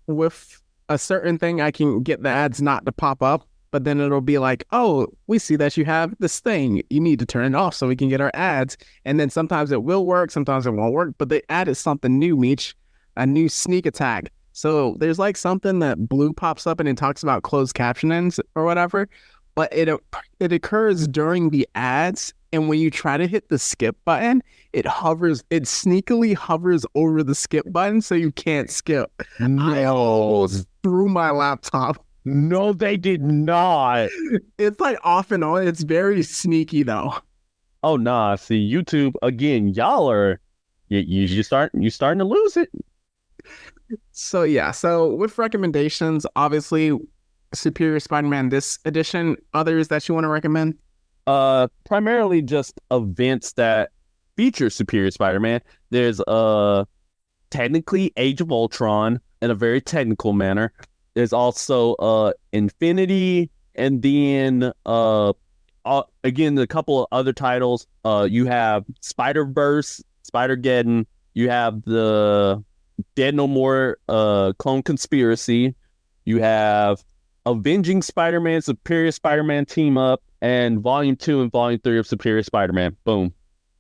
with a certain thing I can get the ads not to pop up, but then it'll be like, oh, we see that you have this thing. You need to turn it off so we can get our ads. And then sometimes it will work, sometimes it won't work. But the ad is something new, Meech, a new sneak attack. So there's like something that blue pops up and it talks about closed captionings or whatever, but it occurs during the ads. And when you try to hit the skip button, it sneakily hovers over the skip button so you can't skip. No. Through my laptop. No, they did not. It's like off and on. It's very sneaky though. Oh nah. See, YouTube again, y'all are you starting to lose it. So yeah, so with recommendations, obviously Superior Spider-Man this edition, others that you want to recommend? Primarily just events that feature Superior Spider-Man. There's technically Age of Ultron in a very technical manner. There's also Infinity, and then again a couple of other titles. You have Spider-Verse, Spider-Geddon, you have the Dead No More Clone Conspiracy, you have Avenging Spider-Man, Superior Spider-Man Team Up, and Volume 2 and Volume 3 of Superior Spider-Man. Boom.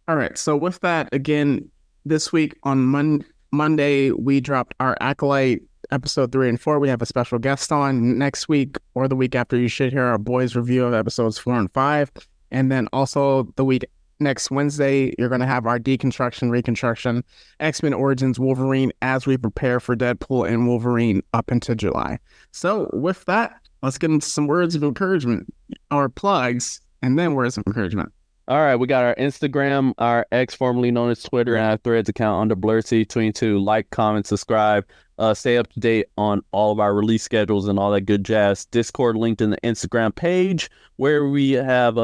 All right, so with that, again, this week on Monday, we dropped our Acolyte episode 3 and 4. We have a special guest on. Next week or the week after, you should hear our boys review of episodes 4 and 5. And then also the week next Wednesday, you're going to have our Deconstruction, Reconstruction, X-Men Origins Wolverine as we prepare for Deadpool and Wolverine up into July. So with that, let's get into some words of encouragement, our plugs, and then words of encouragement. All right, we got our Instagram, our X, formerly known as Twitter, and our Threads account under BlurredCity22. Like, comment, subscribe. Stay up to date on all of our release schedules and all that good jazz. Discord linked in the Instagram page where we have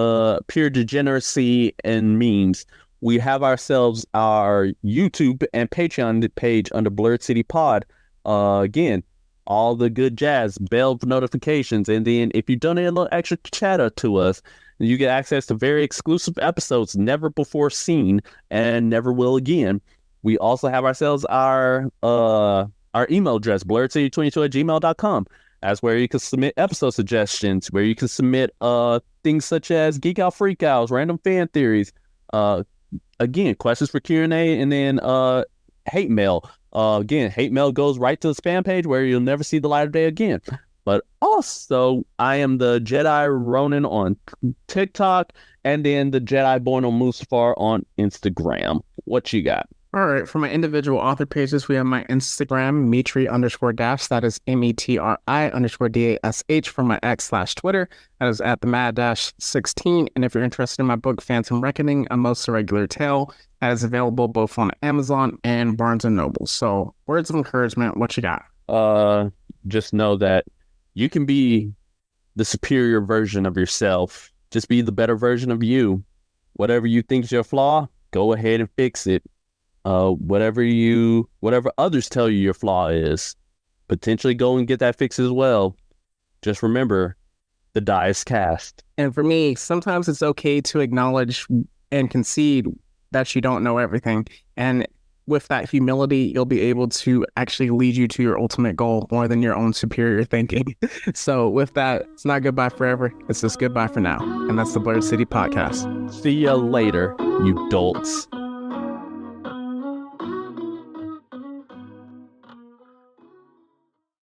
pure degeneracy and memes. We have ourselves our YouTube and Patreon page under Blurred City Pod. Again, all the good jazz, bell notifications, and then if you donate a little extra chatter to us, you get access to very exclusive episodes never before seen and never will again. We also have ourselves our email address, blurredcity22@gmail.com. That's where you can submit episode suggestions, where you can submit things such as Geek Out Freak Outs, random fan theories, again, questions for Q&A, and then hate mail. Again, hate mail goes right to the spam page where you'll never see the light of day again. But also, I am the Jedi Ronin on TikTok, and then the Jedi Born on Mustafar on Instagram. What you got? All right, for my individual author pages, we have my Instagram, Metri_dash, that is METRI_DASH, for my X/Twitter, that is at the Mad-16. And if you're interested in my book, Phantom Reckoning, A Most Irregular Tale, that is available both on Amazon and Barnes & Noble. So, words of encouragement, what you got? just know that you can be the superior version of yourself. Just be the better version of you. Whatever you think's your flaw, go ahead and fix it. Whatever others tell you your flaw is, potentially go and get that fixed as well. Just remember, the die is cast. And for me, sometimes it's okay to acknowledge and concede that you don't know everything. And with that humility, you'll be able to actually lead you to your ultimate goal more than your own superior thinking. So with that, it's not goodbye forever. It's just goodbye for now. And that's the Blur City Podcast. See ya later, you dolts.